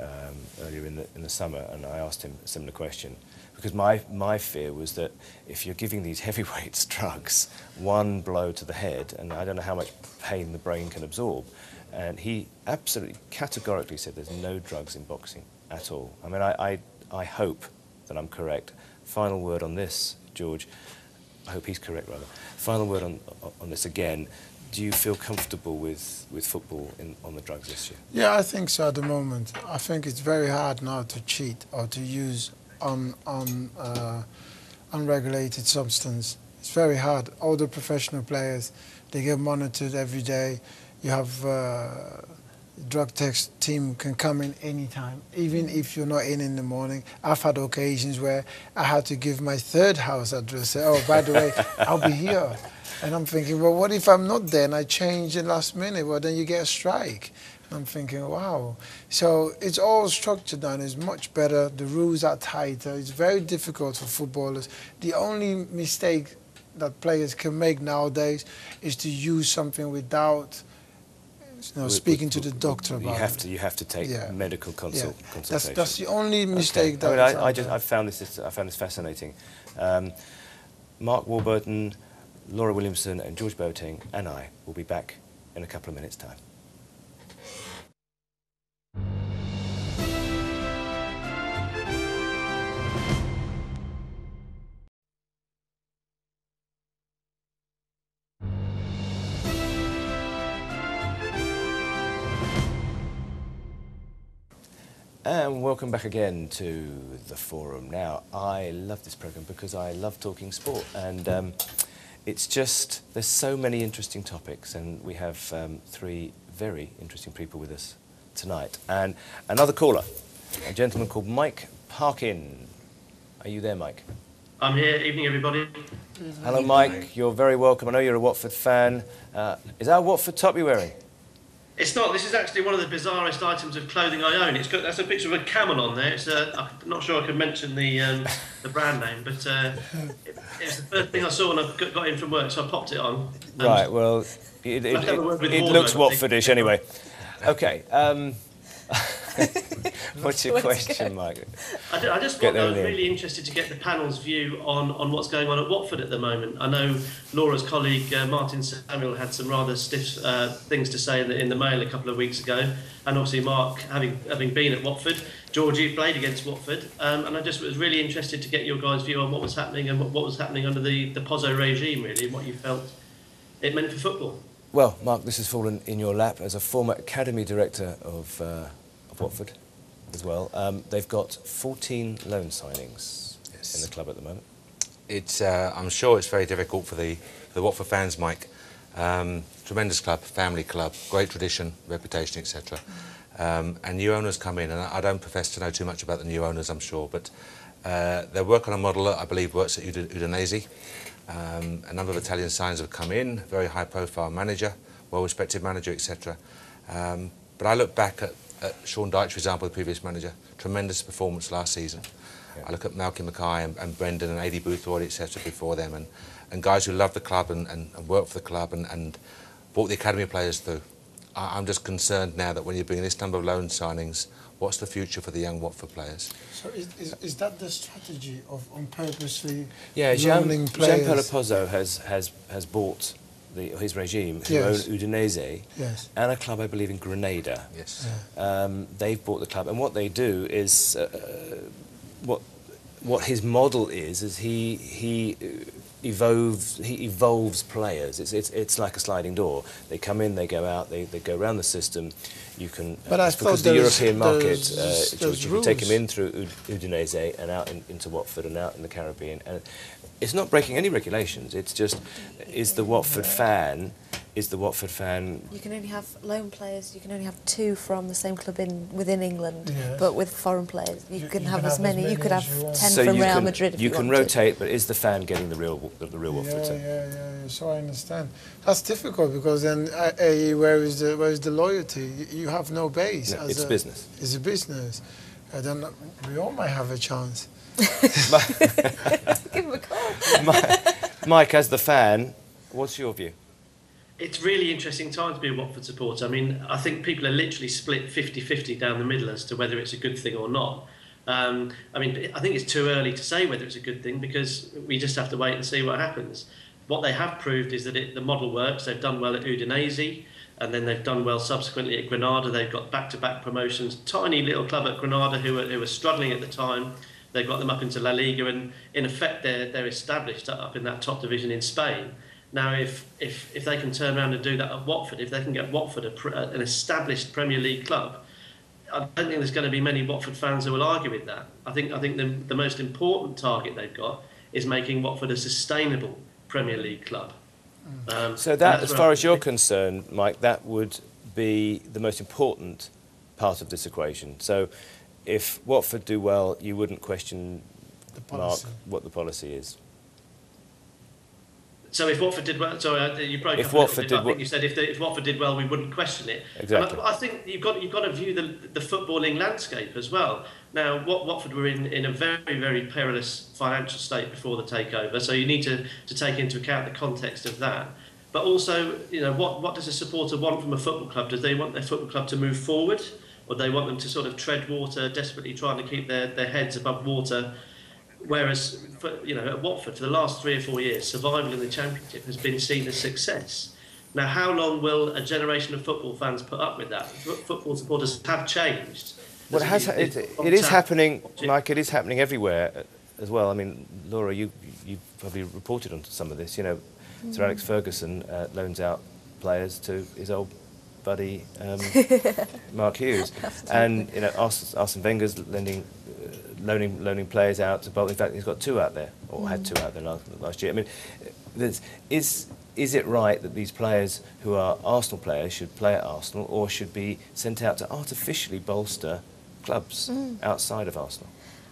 earlier in the summer, and I asked him a similar question, because my fear was that if you're giving these heavyweights drugs, one blow to the head, and I don't know how much pain the brain can absorb, and he absolutely categorically said there's no drugs in boxing at all. I mean, I hope that I'm correct. Final word on this, George. I hope he's correct, rather. Final word on this again. Do you feel comfortable with football on the drugs this year? Yeah, I think so at the moment. I think it's very hard now to cheat or to use unregulated substance. It's very hard. All the professional players, they get monitored every day. You have drug test team can come in anytime, even if you're not in the morning. I've had occasions where I had to give my third house address. Say, oh, by the way, I'll be here. And I'm thinking, well, what if I'm not there and I change the last minute? Well, then you get a strike. And I'm thinking, wow. So it's all structured now, and it's much better. The rules are tighter. It's very difficult for footballers. The only mistake that players can make nowadays is to use something without speaking to the doctor about it. You have to take medical consultation. That's the only mistake okay. that I found this fascinating. Mark Warburton, Laura Williamson and George Boateng and I will be back in a couple of minutes' time. And welcome back again to the Forum. Now, I love this programme because I love talking sport, and it's just, there's so many interesting topics, and we have 3 very interesting people with us tonight. And another caller, a gentleman called Mike Parkin. Are you there, Mike? I'm here. Evening, everybody. Hello, Mike. You're very welcome. I know you're a Watford fan. Is that a Watford top you're wearing? It's not. This is actually one of the bizarrest items of clothing I own. That's a picture of a camel on there. I'm not sure I can mention the brand name, but it's the first thing I saw when I got in from work, so I popped it on. Right. Well, it looks Watfordish anyway. Okay. What's your question, Mike? I was really interested to get the panel's view on what's going on at Watford at the moment. I know Laura's colleague Martin Samuel had some rather stiff things to say in the Mail a couple of weeks ago, and obviously Mark, having been at Watford, George, you played against Watford, and I just was really interested to get your guys' view on what was happening and what was happening under the Pozzo regime, really, and what you felt it meant for football. Well, Mark, this has fallen in your lap as a former academy director of Watford as well. They've got 14 loan signings in the club at the moment. It's, I'm sure it's very difficult for the Watford fans, Mike. Tremendous club, family club, great tradition, reputation, etc. And new owners come in, and I don't profess to know too much about the new owners, I'm sure, but they work on a model that I believe works at Udinese. A number of Italian signs have come in, very high-profile manager, well-respected manager, etc. But I look back at Sean Dyche, for example, the previous manager, tremendous performance last season. Yeah. I look at Malcolm Mackay and Brendan and Adi Boothroyd, etc. before them, and guys who love the club and work for the club and brought the academy players through. I'm just concerned now that when you're bringing this number of loan signings, what's the future for the young Watford players? So is that the strategy of on purposely loaning players? Gianpaolo Pozzo has bought his regime, who own Udinese, and a club, I believe, in Grenada. Yes. They've bought the club, and what they do is, what his model is he evolves players. It's like a sliding door. They come in, they go out, they go around the system. You can, but I because the European market, George, you can take him in through Udinese and out into Watford and out in the Caribbean. And it's not breaking any regulations. It's just, is the Watford fan? You can only have loan players. You can only have 2 from the same club within England. Yes. But with foreign players, you can have as many. You could have 10 from Real Madrid. If you can rotate, but is the fan getting the real Watford team? Yeah. So I understand. That's difficult because then, where is the loyalty? You have no base. No, it's business. It's a business. I don't know. We all might have a chance. Give him a call. Mike, as the fan, what's your view? It's really interesting time to be a Watford supporter. I mean, I think people are literally split 50-50 down the middle as to whether it's a good thing or not. I mean, I think it's too early to say whether it's a good thing because we just have to wait and see what happens. What they have proved is that the model works. They've done well at Udinese, and then they've done well subsequently at Granada. They've got back-to-back promotions. Tiny little club at Granada who were struggling at the time. They got them up into La Liga, and in effect they're established up in that top division in Spain. Now, if they can turn around and do that at Watford, if they can get Watford an established Premier League club, I don't think there's going to be many Watford fans who will argue with that. I think the most important target they've got is making Watford a sustainable Premier League club. So that, as far as you're concerned, Mike, that would be the most important part of this equation. So if Watford do well, you wouldn't question, Mark, what the policy is. So if Watford did well, sorry, you broke up. I think you said if Watford did well, we wouldn't question it. Exactly. And I think you've got to view the footballing landscape as well. Now, Watford were in a very, very perilous financial state before the takeover, so you need to take into account the context of that. But also, you know, what does a supporter want from a football club? Do they want their football club to move forward, or do they want them to sort of tread water, desperately trying to keep their heads above water? Whereas, at Watford, for the last 3 or 4 years, survival in the Championship has been seen as success. Now, how long will a generation of football fans put up with that? Football supporters have changed. Well, it is happening, Mike. It is happening everywhere as well. I mean, Laura, you probably reported on some of this. You know, Sir Alex Ferguson loans out players to his old buddy Mark Hughes, and Arsene Wenger's loaning players out to Bolton. In fact, he's got 2 out there, or had 2 out there last year. I mean, is it right that these players who are Arsenal players should play at Arsenal, or should be sent out to artificially bolster clubs outside of Arsenal?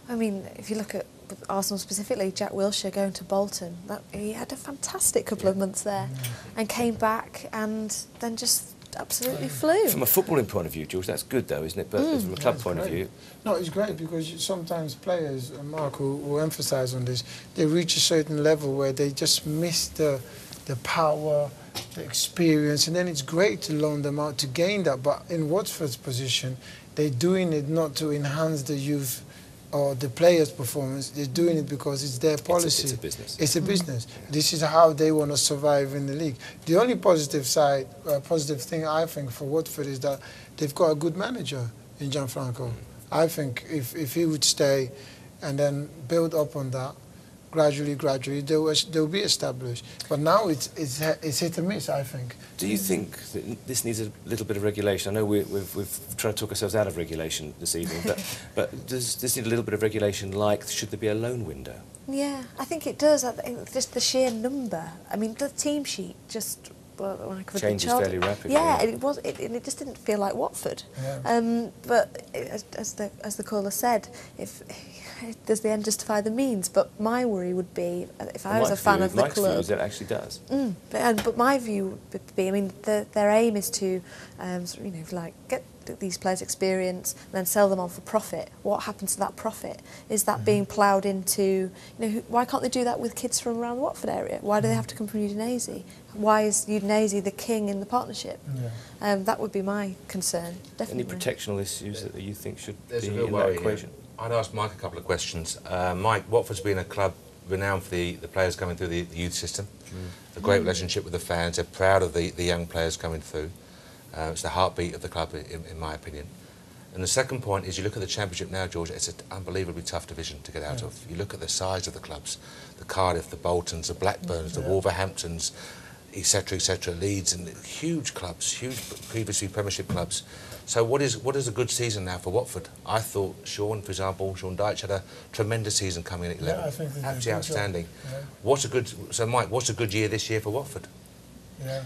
I mean, if you look at Arsenal specifically, Jack Wilshere going to Bolton, he had a fantastic couple of months there and came back and then just absolutely flew. From a footballing point of view, George, that's good though, isn't it? But from a club point of view... No, it's great because sometimes players, and Mark will emphasise on this, they reach a certain level where they just miss the power, the experience, and then it's great to loan them out to gain that. But in Watford's position, they're doing it not to enhance the youth or the players' performance. They're doing it because it's their policy. It's a business. It's a business. This is how they want to survive in the league. The only positive thing I think for Watford is that they've got a good manager in Gianfranco. I think if he would stay and then build up on that, gradually, they'll be established. But now it's hit and miss, I think. Do you think that this needs a little bit of regulation? I know we've tried to talk ourselves out of regulation this evening, but does this need a little bit of regulation, like should there be a loan window? Yeah, I think it does. I think just the sheer number. I mean, the team sheet just... when I covered changes the fairly rapidly. Yeah, it just didn't feel like Watford. Yeah. But as the caller said, does the end justify the means? But my worry would be, if I was a fan of the Mike's club... view is it actually does. But my view would be, I mean, their aim is to, get these players experience and then sell them on for profit. What happens to that profit? Is that being ploughed into, why can't they do that with kids from around the Watford area? Why do they have to come from Udinese? Why is Udinese the king in the partnership? Yeah. That would be my concern, definitely. Any protectional issues that you think should be in that equation? I'd ask Mike a couple of questions. Mike, Watford's been a club renowned for the players coming through the youth system, a great relationship with the fans. They're proud of the young players coming through. It's the heartbeat of the club, in my opinion. And the second point is, you look at the Championship now, George, it's an unbelievably tough division to get out of. You look at the size of the clubs, the Cardiff, the Boltons, the Blackburns, the Wolverhamptons, etc., Leeds, and huge clubs, huge previously Premiership clubs. So what is a good season now for Watford? I thought Sean, for example, Sean Dyche had a tremendous season coming in at 11. Yeah, I think absolutely outstanding. Yeah. So Mike, what's a good year this year for Watford? Yeah.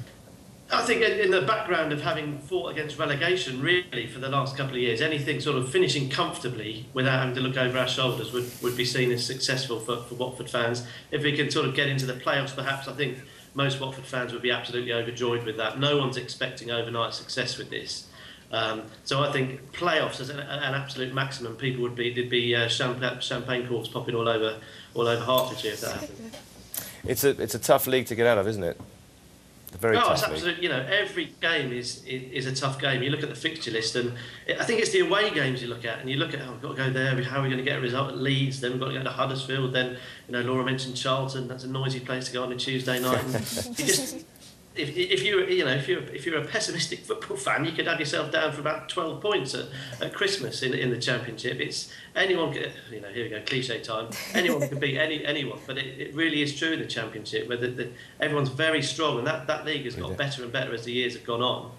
I think in the background of having fought against relegation, really, for the last couple of years, anything sort of finishing comfortably without having to look over our shoulders would be seen as successful for Watford fans. If we can sort of get into the playoffs, perhaps, I think most Watford fans would be absolutely overjoyed with that. No one's expecting overnight success with this. So I think playoffs as an absolute maximum, people would be, there'd be champagne corks popping all over Hertfordshire if that happened. It's a tough league to get out of, isn't it? Very tough it's absolutely. Every game is a tough game. You look at the fixture list, and I think it's the away games you look at, and you look at, we've got to go there. How are we going to get a result at Leeds? Then we've got to go to Huddersfield. Then Laura mentioned Charlton. That's a noisy place to go on a Tuesday night. And you just, if you're a pessimistic football fan, you could have yourself down for about 12 points at Christmas in the Championship. It's anyone. Here we go, cliche time. Anyone can beat anyone, but it really is true in the Championship where everyone's very strong, and that league has got better and better as the years have gone on.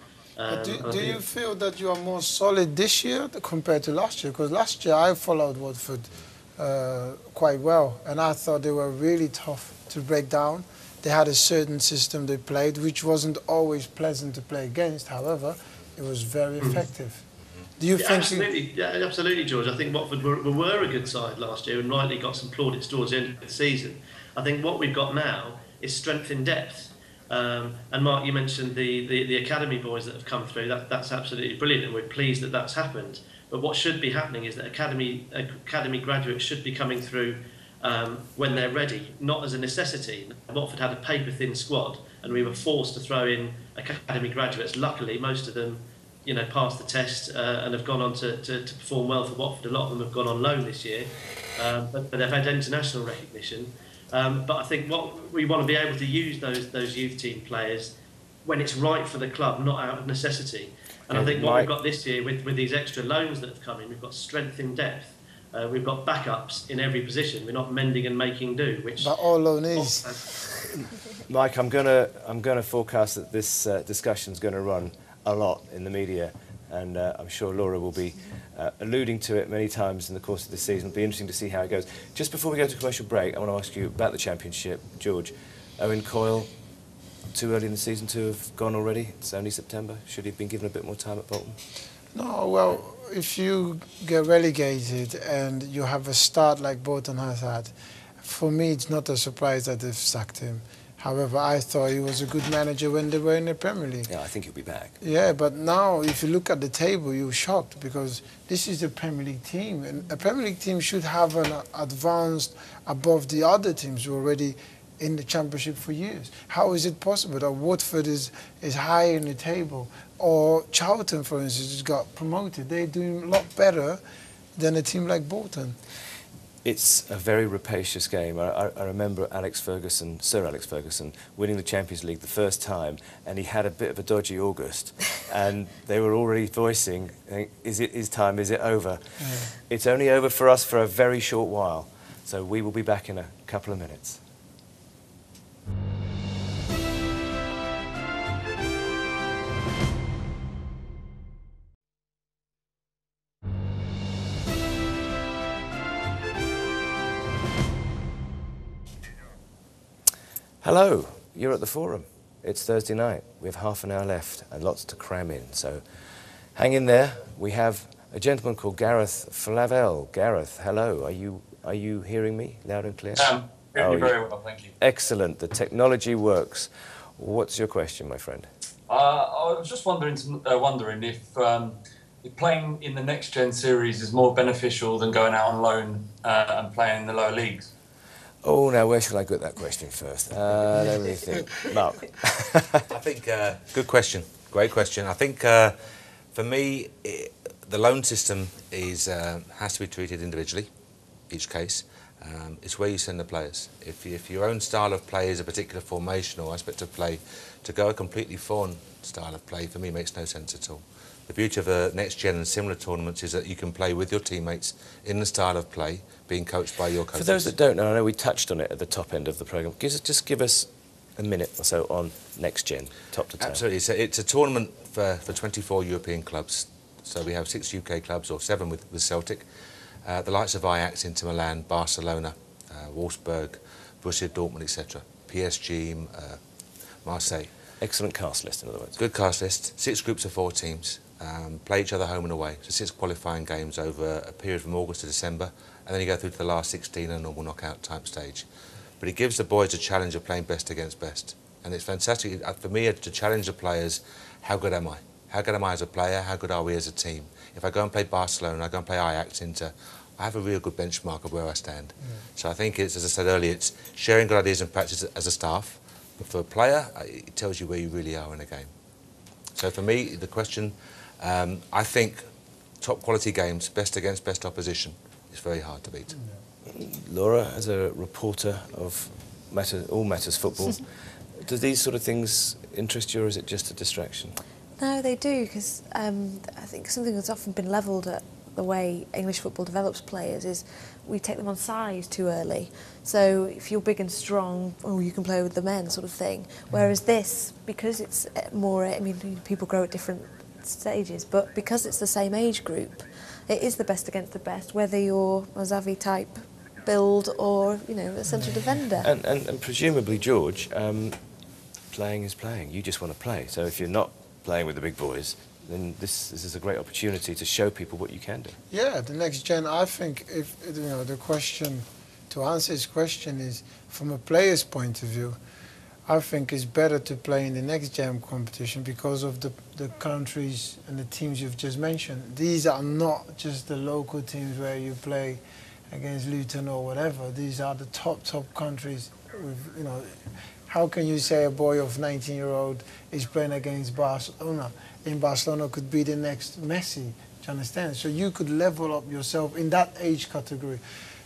Do you feel that you are more solid this year compared to last year? Because last year I followed Watford quite well, and I thought they were really tough to break down. They had a certain system they played, which wasn't always pleasant to play against. However, it was very effective. Do you think? Absolutely, George. I think Watford were a good side last year and rightly got some plaudits towards the end of the season. I think what we've got now is strength in depth. And Mark, you mentioned the academy boys that have come through. That's absolutely brilliant, and we're pleased that that's happened. But what should be happening is that academy graduates should be coming through when they're ready, not as a necessity. Watford had a paper-thin squad, and we were forced to throw in academy graduates. Luckily, most of them, passed the test and have gone on to perform well for Watford. A lot of them have gone on loan this year, but they've had international recognition. But I think what we want to be able to use those youth team players when it's right for the club, not out of necessity. And I think what we've got this year with these extra loans that have come in, we've got strength in depth. We've got backups in every position. We're not mending and making do. But all loan is. Mike, I'm gonna forecast that this discussion's going to run a lot in the media, and I'm sure Laura will be alluding to it many times in the course of this season. It'll be interesting to see how it goes. Just before we go to commercial break, I want to ask you about the Championship, George. Owen Coyle, too early in the season to have gone already? It's only September. Should he have been given a bit more time at Bolton? No, well, if you get relegated and you have a start like Bolton has had, for me it's not a surprise that they've sacked him. However, I thought he was a good manager when they were in the Premier League. Yeah, I think he'll be back. Yeah, but now if you look at the table, you're shocked because this is the Premier League team. And a Premier League team should have an advanced above the other teams who are already in the Championship for years. How is it possible that Watford is higher in the table? Or Charlton, for instance, just got promoted. They're doing a lot better than a team like Bolton. It's a very rapacious game. I remember Sir Alex Ferguson, winning the Champions League the first time, and he had a bit of a dodgy August, and they were already voicing, is it his time, is it over? Yeah. It's only over for us for a very short while, so we will be back in a couple of minutes. Hello, you're at the Forum. It's Thursday night. We have half an hour left and lots to cram in, so hang in there. We have a gentleman called Gareth Flavel. Gareth, hello. Are you hearing me loud and clear? Hearing you very well, thank you. Excellent. The technology works. What's your question, my friend? I was just wondering if playing in the NextGen Series is more beneficial than going out on loan and playing in the lower leagues. Oh, now where shall I get that question first? Let me think. Mark. I think, good question, great question. I think for me, the loan system has to be treated individually, each case. It's where you send the players. If your own style of play is a particular formation or aspect of play, to go a completely foreign style of play, for me, makes no sense at all. The beauty of a NextGen and similar tournaments is that you can play with your teammates in the style of play, being coached by your coaches. For those that don't know, I know we touched on it at the top end of the programme. Just give us a minute or so on NextGen, top to toe. Absolutely. So it's a tournament for 24 European clubs. So we have 6 UK clubs, or 7 with Celtic. The likes of Ajax, Inter Milan, Barcelona, Wolfsburg, Borussia Dortmund, etc. PSG, Marseille. Excellent cast list, in other words. Good cast list. 6 groups of 4 teams. Play each other home and away. So 6 qualifying games over a period from August to December, and then you go through to the last 16 in a normal knockout type stage. But it gives the boys a challenge of playing best against best. And it's fantastic for me to challenge the players, how good am I? How good am I as a player? How good are we as a team? If I go and play Barcelona, I go and play Ajax, Inter, I have a real good benchmark of where I stand. So I think it's, as I said earlier, it's sharing good ideas and practice as a staff. But for a player, it tells you where you really are in a game. So for me, the question, I think top quality games, best against best opposition, is very hard to beat. Laura, as a reporter of all matters football, do these sort of things interest you, or is it just a distraction? No, they do, because I think something that's often been levelled at the way English football develops players is we take them on size too early. So if you're big and strong, oh, you can play with the men sort of thing. Whereas this, because it's more, I mean, people grow at different stages, but because it's the same age group, it is the best against the best, whether you're a Xavi type build or, you know, a central defender. And presumably, George, playing is playing. You just want to play. So if you're not playing with the big boys, then this is a great opportunity to show people what you can do. Yeah, the next gen, I think, if you know, the question, to answer this question is, from a player's point of view, I think it's better to play in the next gen competition because of the countries and the teams you've just mentioned. These are not just the local teams where you play against Luton or whatever. These are the top countries with, you know, how can you say a boy of 19-year-old is playing against Barcelona? In Barcelona could be the next Messi, do you understand? So you could level up yourself in that age category.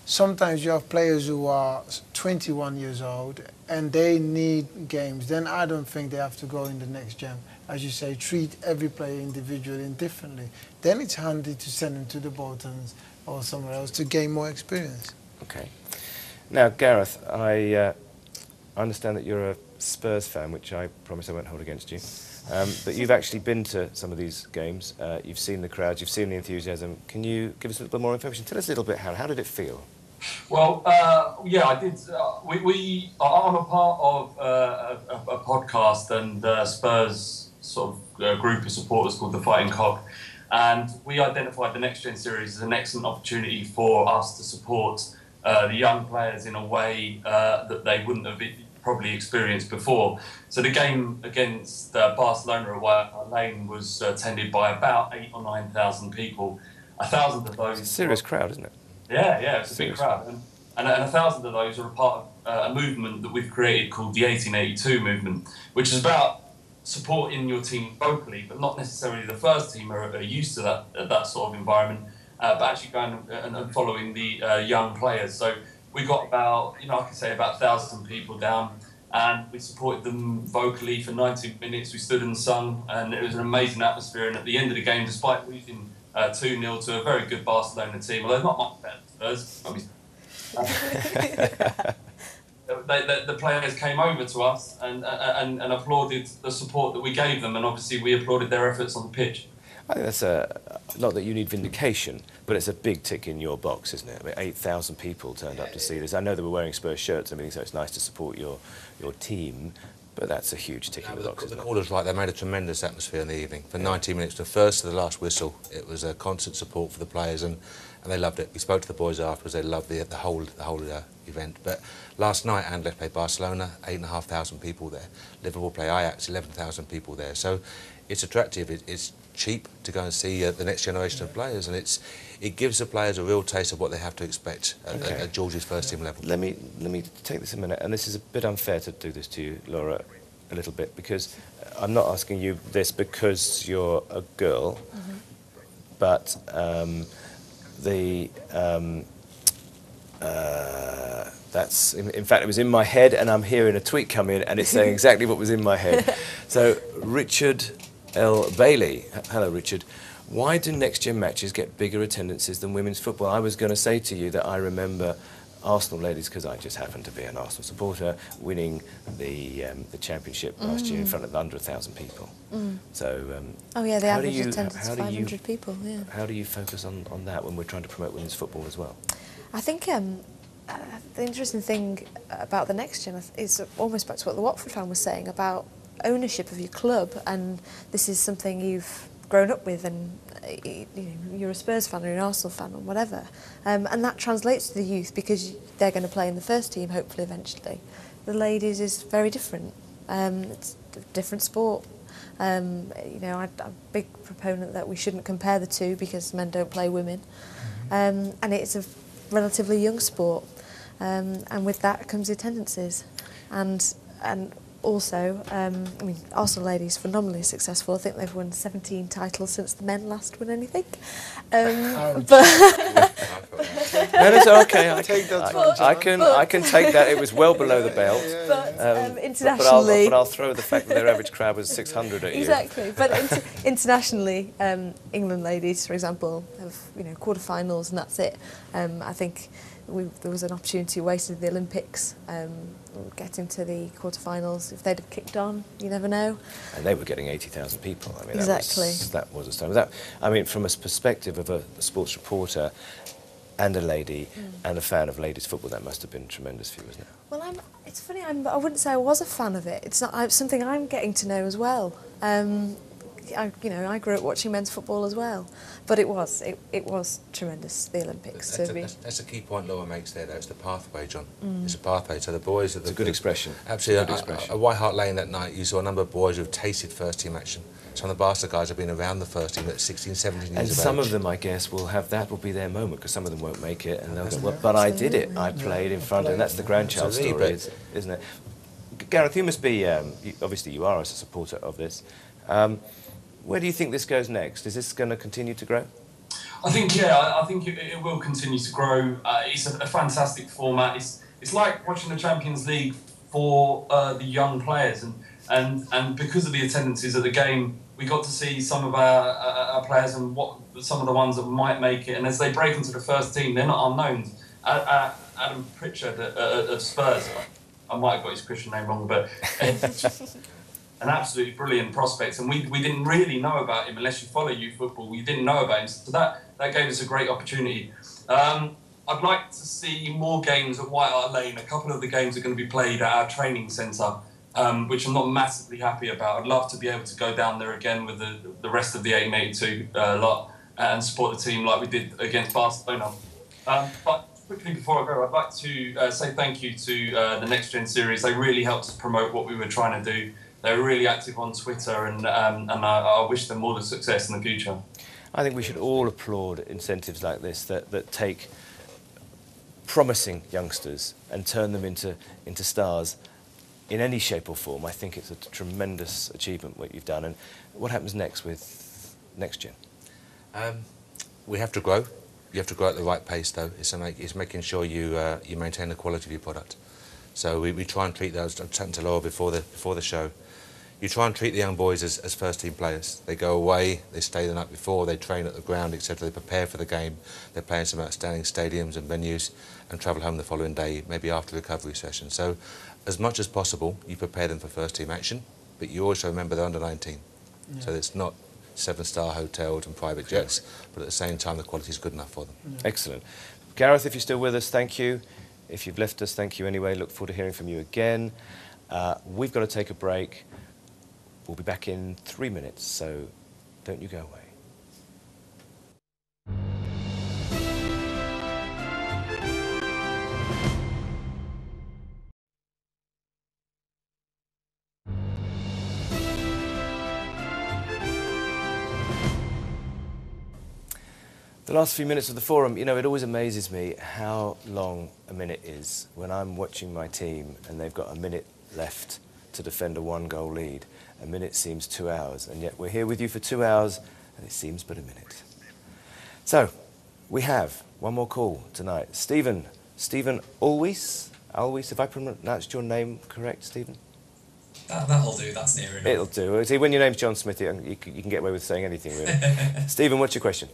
Sometimes you have players who are 21 years old and they need games. Then I don't think they have to go in the next gen. As you say, treat every player individually and differently. Then it's handy to send them to the Boltons or somewhere else to gain more experience. Okay. Now, Gareth, I understand that you're a Spurs fan, which I promise I won't hold against you. But you've actually been to some of these games. You've seen the crowds, you've seen the enthusiasm. Can you give us a little more information? Tell us a little bit, how did it feel? Well, yeah, I did. I'm a part of a podcast and Spurs sort of group of supporters called the Fighting Cock. And we identified the NextGen Series as an excellent opportunity for us to support the young players in a way that they wouldn't have probably experienced before. So the game against Barcelona at White Hart Lane was attended by about 8,000 or 9,000 people. 1,000 of those... It's a serious crowd, isn't it? Yeah, it's a big crowd. And 1,000 of those are a part of a movement that we've created called the 1882 movement, which is about supporting your team vocally, but not necessarily the first team are used to that sort of environment, but actually going and following the young players. So we got about, I could say about 1,000 people down, and we supported them vocally for 90 minutes. We stood and sung, and it was an amazing atmosphere. And at the end of the game, despite losing 2-0 to a very good Barcelona team, although not much better than Spurs, the players came over to us and applauded the support that we gave them, and obviously we applauded their efforts on the pitch. I think that's not that you need vindication, but it's a big tick in your box, isn't it? I mean, 8,000 people turned up to see this. I know they were wearing Spurs shirts and everything, so it's nice to support your team, but that's a huge tick in the box, isn't it? The callers, right, they made a tremendous atmosphere in the evening. For 90 minutes, the first to the last whistle, it was a constant support for the players, and they loved it. We spoke to the boys afterwards, they loved the whole event. But last night, Anderlecht played Barcelona, 8,500 people there. Liverpool play Ajax, 11,000 people there. So it's attractive, it's cheap to go and see the next generation of players, and it gives the players a real taste of what they have to expect at George's first team level. Let me take this a minute, and this is a bit unfair to do this to you, Laura, a little bit, because I'm not asking you this because you're a girl, but that's in fact it was in my head, and I'm hearing a tweet come in, and it's saying exactly what was in my head. So Richard L. Bailey, hello Richard. Why do next-gen matches get bigger attendances than women's football? I was going to say to you that I remember Arsenal ladies, because I just happen to be an Arsenal supporter, winning the championship last year in front of under 1,000 people. So oh yeah, the average attendance is 500 people. Yeah. How do you focus on that when we're trying to promote women's football as well? I think the interesting thing about the next gen is almost back to what the Watford fan was saying about ownership of your club, and this is something you've grown up with, and you're a Spurs fan or an Arsenal fan or whatever, and that translates to the youth because they're going to play in the first team hopefully eventually. The ladies is very different. It's a different sport. I'm a big proponent that we shouldn't compare the two because men don't play women, and it's a relatively young sport, and with that comes the attendances, and also, I mean, Arsenal ladies phenomenally successful. I think they've won 17 titles since the men last won anything. But no, it's okay. I can take that. It was well below the belt. But internationally, but I'll throw the fact that their average crowd was 600 at you. Exactly. But internationally, England ladies, for example, have quarterfinals, and that's it. I think there was an opportunity wasted at the Olympics, getting to the quarterfinals. If they'd have kicked on, you never know. And they were getting 80,000 people. I mean, exactly. That was astonishing. I mean, from a perspective of a sports reporter and a lady and a fan of ladies football, that must have been tremendous for you, wasn't it? Well, it's funny. I wouldn't say I was a fan of it. It's not something I'm getting to know as well. I grew up watching men's football as well, but it was tremendous, the Olympics. That's a key point Laura makes there, though. It's the pathway, John. It's a pathway. So the boys... It's a good expression. Absolutely. At White Hart Lane that night, you saw a number of boys who've tasted first-team action. Some of the Barca guys have been around the first team at 16, 17 years of age. And some of them, I guess, will be their moment, because some of them won't make it, and they'll go, well, but I did it. I played in front, and that's the grandchild story, isn't it? Gareth, you must be... obviously, you are as a supporter of this. Where do you think this goes next? Is this going to continue to grow? I think it will continue to grow. It's a fantastic format. It's like watching the Champions League for the young players, and because of the attendances at the game, we got to see some of our players and some of the ones that might make it. And as they break into the first team, they're not unknowns. Adam Pritchard of Spurs, I might have got his Christian name wrong, but. An absolutely brilliant prospect, and we didn't really know about him unless you follow youth football. We didn't know about him, so that gave us a great opportunity. I'd like to see more games at White Hart Lane. A couple of the games are going to be played at our training centre, which I'm not massively happy about. I'd love to be able to go down there again with the rest of the 1882 lot and support the team like we did against Barcelona. But quickly before I go, I'd like to say thank you to the NextGen Series. They really helped us promote what we were trying to do. They were really active on Twitter, and I wish them all the success in the future. I think we should all applaud incentives like this that take promising youngsters and turn them into stars in any shape or form. I think it's a tremendous achievement what you've done. And what happens next with NextGen? We have to grow. You have to grow at the right pace, though. It's making sure you maintain the quality of your product. So we try and treat those. I'm chatting to Laura before the show. You try and treat the young boys as first-team players. They go away, they stay the night before, they train at the ground, etc. They prepare for the game. They play in some outstanding stadiums and venues and travel home the following day, maybe after the recovery session. So as much as possible, you prepare them for first-team action, but you also remember they're under 19. Yeah. So it's not 7-star hotels and private jets, but at the same time, the quality is good enough for them. Yeah. Excellent. Gareth, if you're still with us, thank you. If you've left us, thank you anyway. Look forward to hearing from you again. We've got to take a break. We'll be back in 3 minutes, so don't you go away. The last few minutes of the forum, you know, it always amazes me how long a minute is when I'm watching my team and they've got a minute left to defend a 1-goal lead. A minute seems 2 hours, and yet we're here with you for 2 hours, and it seems but a minute. So, we have one more call tonight. Stephen Alwies, if I pronounced your name correct, Stephen? That'll do, that's near enough. It'll do. See, when your name's Jon Smith, you can get away with saying anything, really. Stephen, what's your question?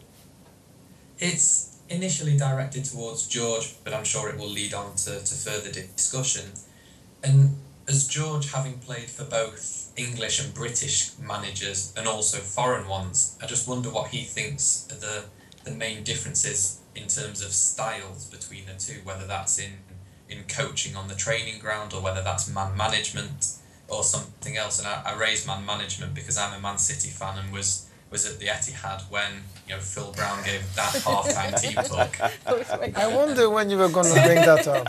It's initially directed towards George, but I'm sure it will lead on to further discussion. And as George, having played for both English and British managers and also foreign ones, I just wonder what he thinks are the main differences in terms of styles between the two, whether that's in coaching on the training ground or whether that's man management or something else. And I raise man management because I'm a Man City fan and was at the Etihad when Phil Brown gave that half-time team talk. I wonder when you were going to bring that up.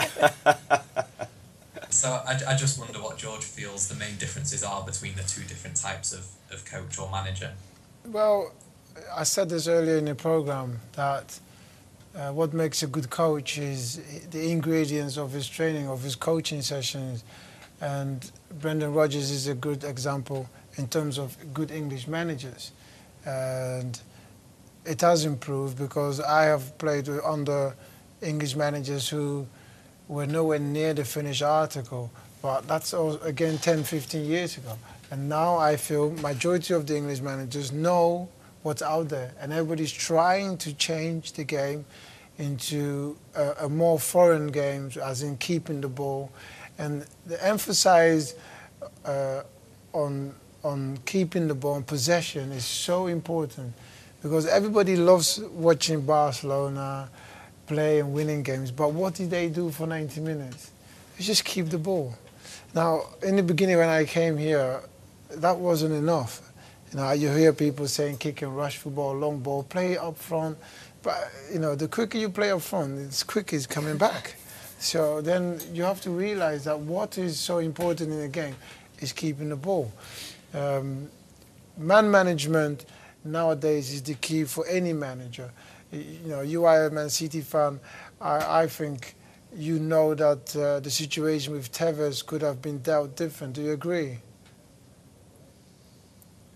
So I just wonder what George feels the main differences are between the two different types of coach or manager. Well, I said this earlier in the programme that what makes a good coach is the ingredients of his training, of his coaching sessions. And Brendan Rodgers is a good example in terms of good English managers. And it has improved because I have played under English managers who were nowhere near the finished article, but that's all, again 10, 15 years ago. And now I feel majority of the English managers know what's out there, and everybody's trying to change the game into a more foreign game, as in keeping the ball. And the emphasis on keeping the ball and possession is so important because everybody loves watching Barcelona play and winning games, but what did they do for 90 minutes? They just keep the ball. Now, in the beginning when I came here, that wasn't enough. You hear people saying kick and rush football, long ball, play up front, but the quicker you play up front, it's quicker it's coming back. So then you have to realize that what is so important in the game is keeping the ball. Man management nowadays is the key for any manager. You are a Man City fan. I think you know that the situation with Tevez could have been dealt different. Do you agree?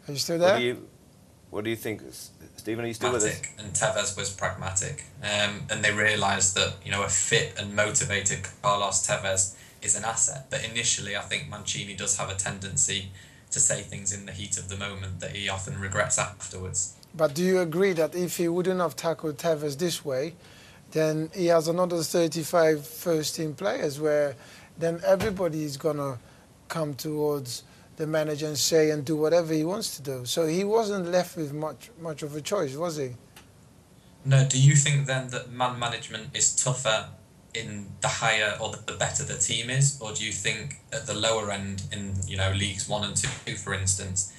Are you still there? What do you think, Stephen? Are you still with us? And Tevez was pragmatic, and they realised that a fit and motivated Carlos Tevez is an asset. But initially, I think Mancini does have a tendency to say things in the heat of the moment that he often regrets afterwards. But do you agree that if he wouldn't have tackled Tevez this way, then he has another 35 first-team players where then everybody is going to come towards the manager and say and do whatever he wants to do. So he wasn't left with much of a choice, was he? No, do you think then that man management is tougher in the higher or the better the team is, or do you think at the lower end in Leagues 1 and 2, for instance,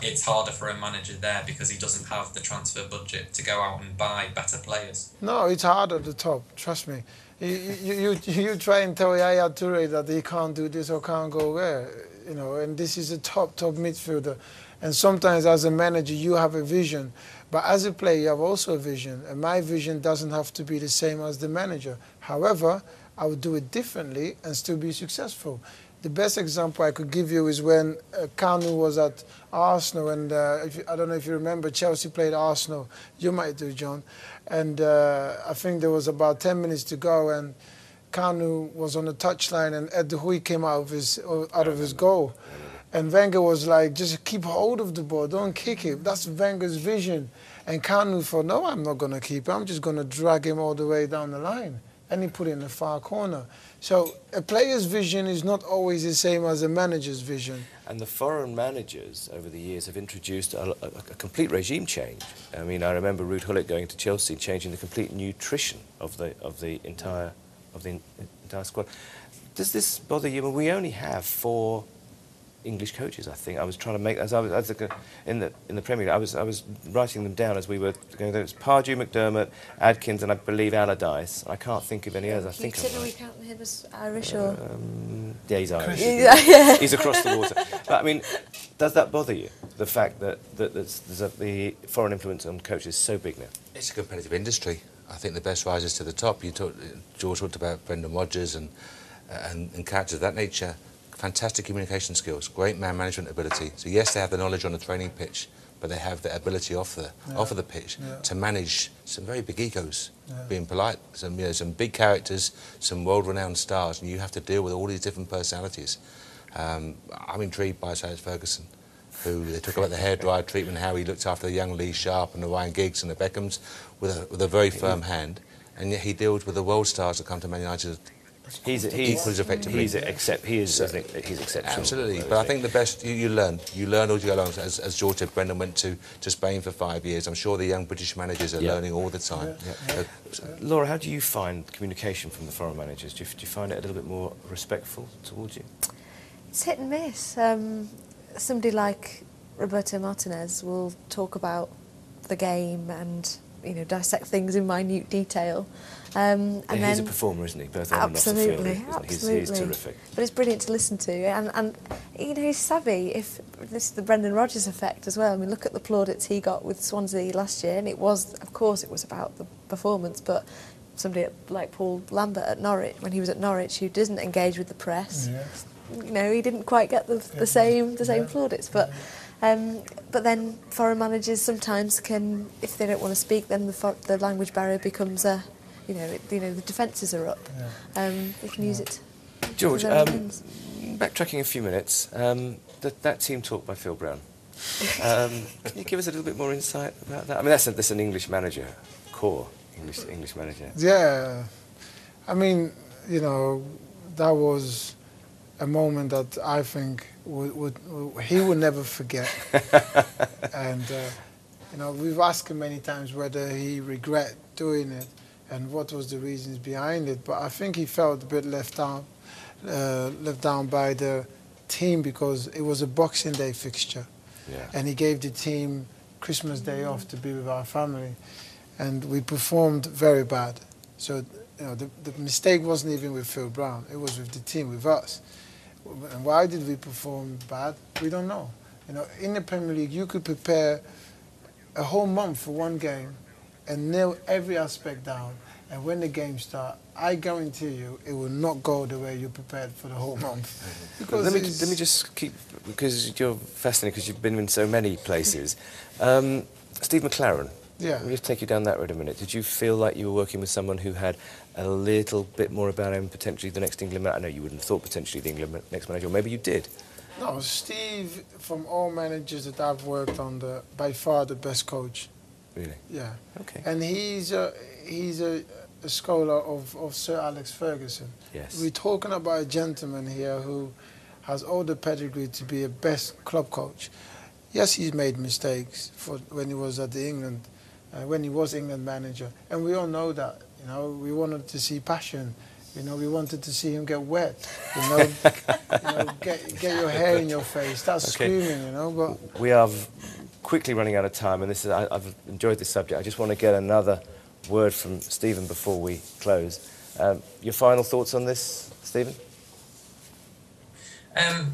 it's harder for a manager there because he doesn't have the transfer budget to go out and buy better players? No, it's hard at the top. Trust me. You try and tell Yaya Toure that he can't do this or can't go there, and this is a top midfielder. And sometimes as a manager you have a vision, but as a player you have also a vision, and my vision doesn't have to be the same as the manager. However, I would do it differently and still be successful. The best example I could give you is when Kanu was at Arsenal, and I don't know if you remember, Chelsea played Arsenal. You might do, John. And I think there was about 10 minutes to go, and Kanu was on the touchline, and Ed De Huy came out of his goal. And Wenger was like, just keep hold of the ball, don't kick it. That's Wenger's vision. And Kanu thought, no, I'm not going to keep it. I'm just going to drag him all the way down the line. And he put it in the far corner. So a player's vision is not always the same as a manager's vision. And the foreign managers over the years have introduced a complete regime change. I mean, I remember Ruud Gullit going to Chelsea and changing the complete nutrition of the entire squad. Does this bother you? Well, we only have 4 English coaches, I think. I was trying to make, in the Premier League, I was writing them down as we were going through. It was Pardew, McDermott, Adkins, and I believe Allardyce. I can't think of any others. Do you consider we count him as Irish or? Yeah, he's Irish. Yeah. He's across the water. But I mean, does that bother you? The fact that the foreign influence on coaches is so big now. It's a competitive industry. I think the best rises to the top. George talked about Brendan Rodgers and characters of that nature. Fantastic communication skills, great man management ability. So yes, they have the knowledge on the training pitch, but they have the ability off the pitch to manage some very big egos, being polite, some big characters, some world-renowned stars, and you have to deal with all these different personalities. I'm intrigued by Alex Ferguson, who they talk about the hairdryer treatment, how he looked after the young Lee Sharp and the Ryan Giggs and the Beckhams with a very firm hand, and yet he deals with the world stars that come to Man United. He's exceptional. Absolutely, but I think the best you learn as you go along. As George said, Brendan went to Spain for 5 years. I'm sure the young British managers are learning all the time. Laura, how do you find communication from the foreign managers? Do you find it a little bit more respectful towards you? It's hit and miss. Somebody like Roberto Martinez will talk about the game and dissect things in minute detail. And he's a performer, isn't he? Both on and off the field, absolutely. He's terrific. But it's brilliant to listen to, and he's savvy. If this is the Brendan Rodgers effect as well. I mean, look at the plaudits he got with Swansea last year, and it was, of course, it was about the performance. But somebody like Paul Lambert at Norwich, when he was at Norwich, who didn't engage with the press, he didn't quite get the same plaudits. But then foreign managers sometimes can, if they don't want to speak, then the language barrier becomes a. The defences are up. They can use it. George, backtracking a few minutes, that team talk by Phil Brown. Can you give us a little bit more insight about that? I mean, that's an English manager, core English manager. Yeah, I mean, that was a moment that I think he would never forget. And we've asked him many times whether he regret doing it and what was the reasons behind it, but I think he felt a bit left down by the team because it was a Boxing Day fixture, and he gave the team Christmas Day off to be with our family, and we performed very bad. So the mistake wasn't even with Phil Brown; it was with the team, with us. And why did we perform bad? We don't know. In the Premier League, you could prepare a whole month for one game and nail every aspect down, and when the game starts, I guarantee you it will not go the way you prepared for the whole month. Because let me just keep, because you're fascinating because you've been in so many places. Steve McLaren, let me just take you down that road a minute. Did you feel like you were working with someone who had a little bit more about him, potentially the next England manager? I know you wouldn't have thought potentially the England next manager, or maybe you did. No, Steve, from all managers that I've worked under, by far the best coach. Really? Yeah. Okay. And he's a scholar of Sir Alex Ferguson. Yes. We're talking about a gentleman here who has all the pedigree to be a best club coach. Yes, he's made mistakes when he was at the when he was England manager, and we all know that. We wanted to see passion You know, we wanted to see him get wet. You know, get your hair in your face, start screaming. You know, but we are quickly running out of time, and this is I've enjoyed this subject. I just want to get another word from Stephen before we close. Your final thoughts on this, Stephen? I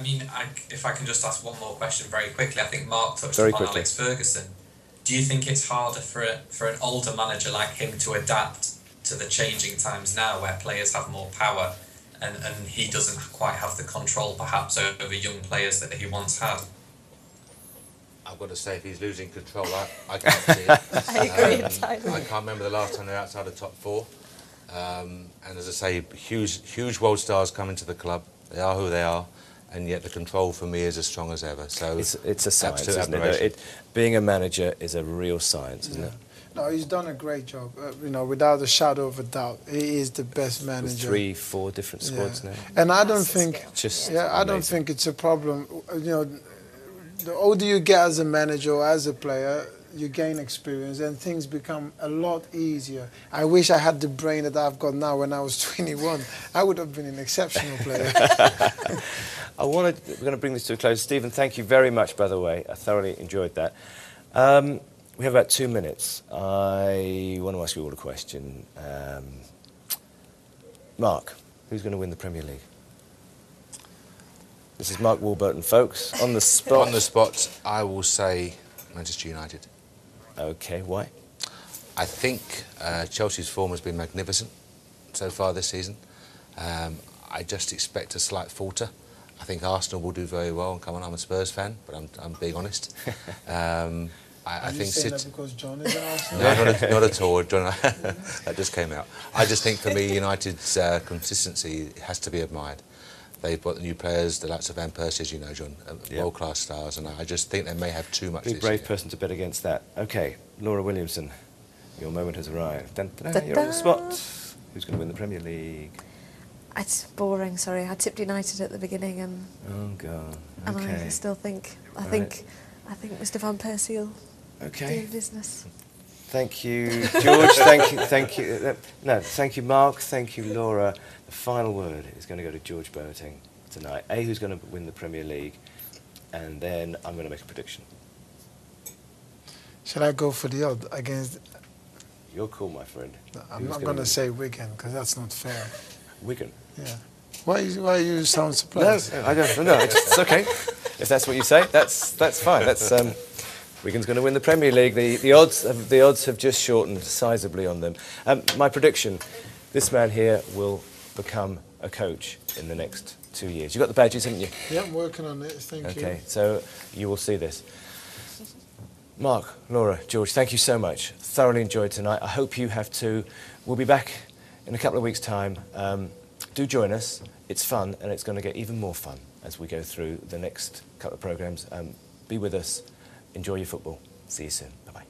mean, if I can just ask one more question very quickly. I think Mark touched upon Alex Ferguson. Do you think it's harder for an older manager like him to adapt to the changing times now, where players have more power, and he doesn't quite have the control perhaps over young players that he once had? I've got to say, if he's losing control, I can't see it. I agree entirely. I can't remember the last time they're outside the top four. And as I say, huge world stars come into the club. They are who they are, and yet the control for me is as strong as ever. So it's a science, isn't it? Being a manager is a real science, isn't it? No, he's done a great job. You know, without a shadow of a doubt, he is the best manager. With 3-4 different squads now. And I don't think, I don't think it's a problem. You know, the older you get as a manager or as a player, you gain experience and things become a lot easier. I wish I had the brain that I've got now when I was 21. I would have been an exceptional player. We're going to bring this to a close. Stephen, thank you very much, by the way. I thoroughly enjoyed that. We have about 2 minutes. I want to ask you all a question. Mark, who's going to win the Premier League? This is Mark Warburton, folks. On the spot. On the spot, I will say Manchester United. OK, why? I think Chelsea's form has been magnificent so far this season. I just expect a slight falter. I think Arsenal will do very well and come on. I'm a Spurs fan, but I'm being honest. I think saying that because John is an Arsenal? No, not at all. John, that just came out. I just think for me, United's consistency has to be admired. They've got the new players, the likes of Van Persie, as you know, John, world-class stars, and I just think they may have too much. Be a brave person to bet against that. OK, Laura Williamson, your moment has arrived. Dun, dun, dun, you're on the spot. Who's going to win the Premier League? It's boring, sorry. I tipped United at the beginning, and oh god, and I still think I think Mr. Van Persie will do business. Thank you, George. thank you. No, thank you, Mark. Thank you, Laura. The final word is going to go to George Boateng tonight. Who's going to win the Premier League, and then I'm going to make a prediction. Should I go for the odd against? Your call, my friend. No, I'm not going to say Wigan because that's not fair. Wigan. Yeah. Why you sound surprised? No, I don't. No, it's okay. If that's what you say, that's fine. That's Wigan's going to win the Premier League. The odds have just shortened sizably on them. My prediction: this man here will become a coach in the next 2 years. You got the badges, haven't you? Yeah, I'm working on it. Thank you. Okay, so you will see this. Mark, Laura, George, thank you so much. Thoroughly enjoyed tonight. I hope you have too. We'll be back in a couple of weeks' time. Do join us. It's fun, and it's going to get even more fun as we go through the next couple of programmes. Be with us. Enjoy your football. See you soon. Bye-bye.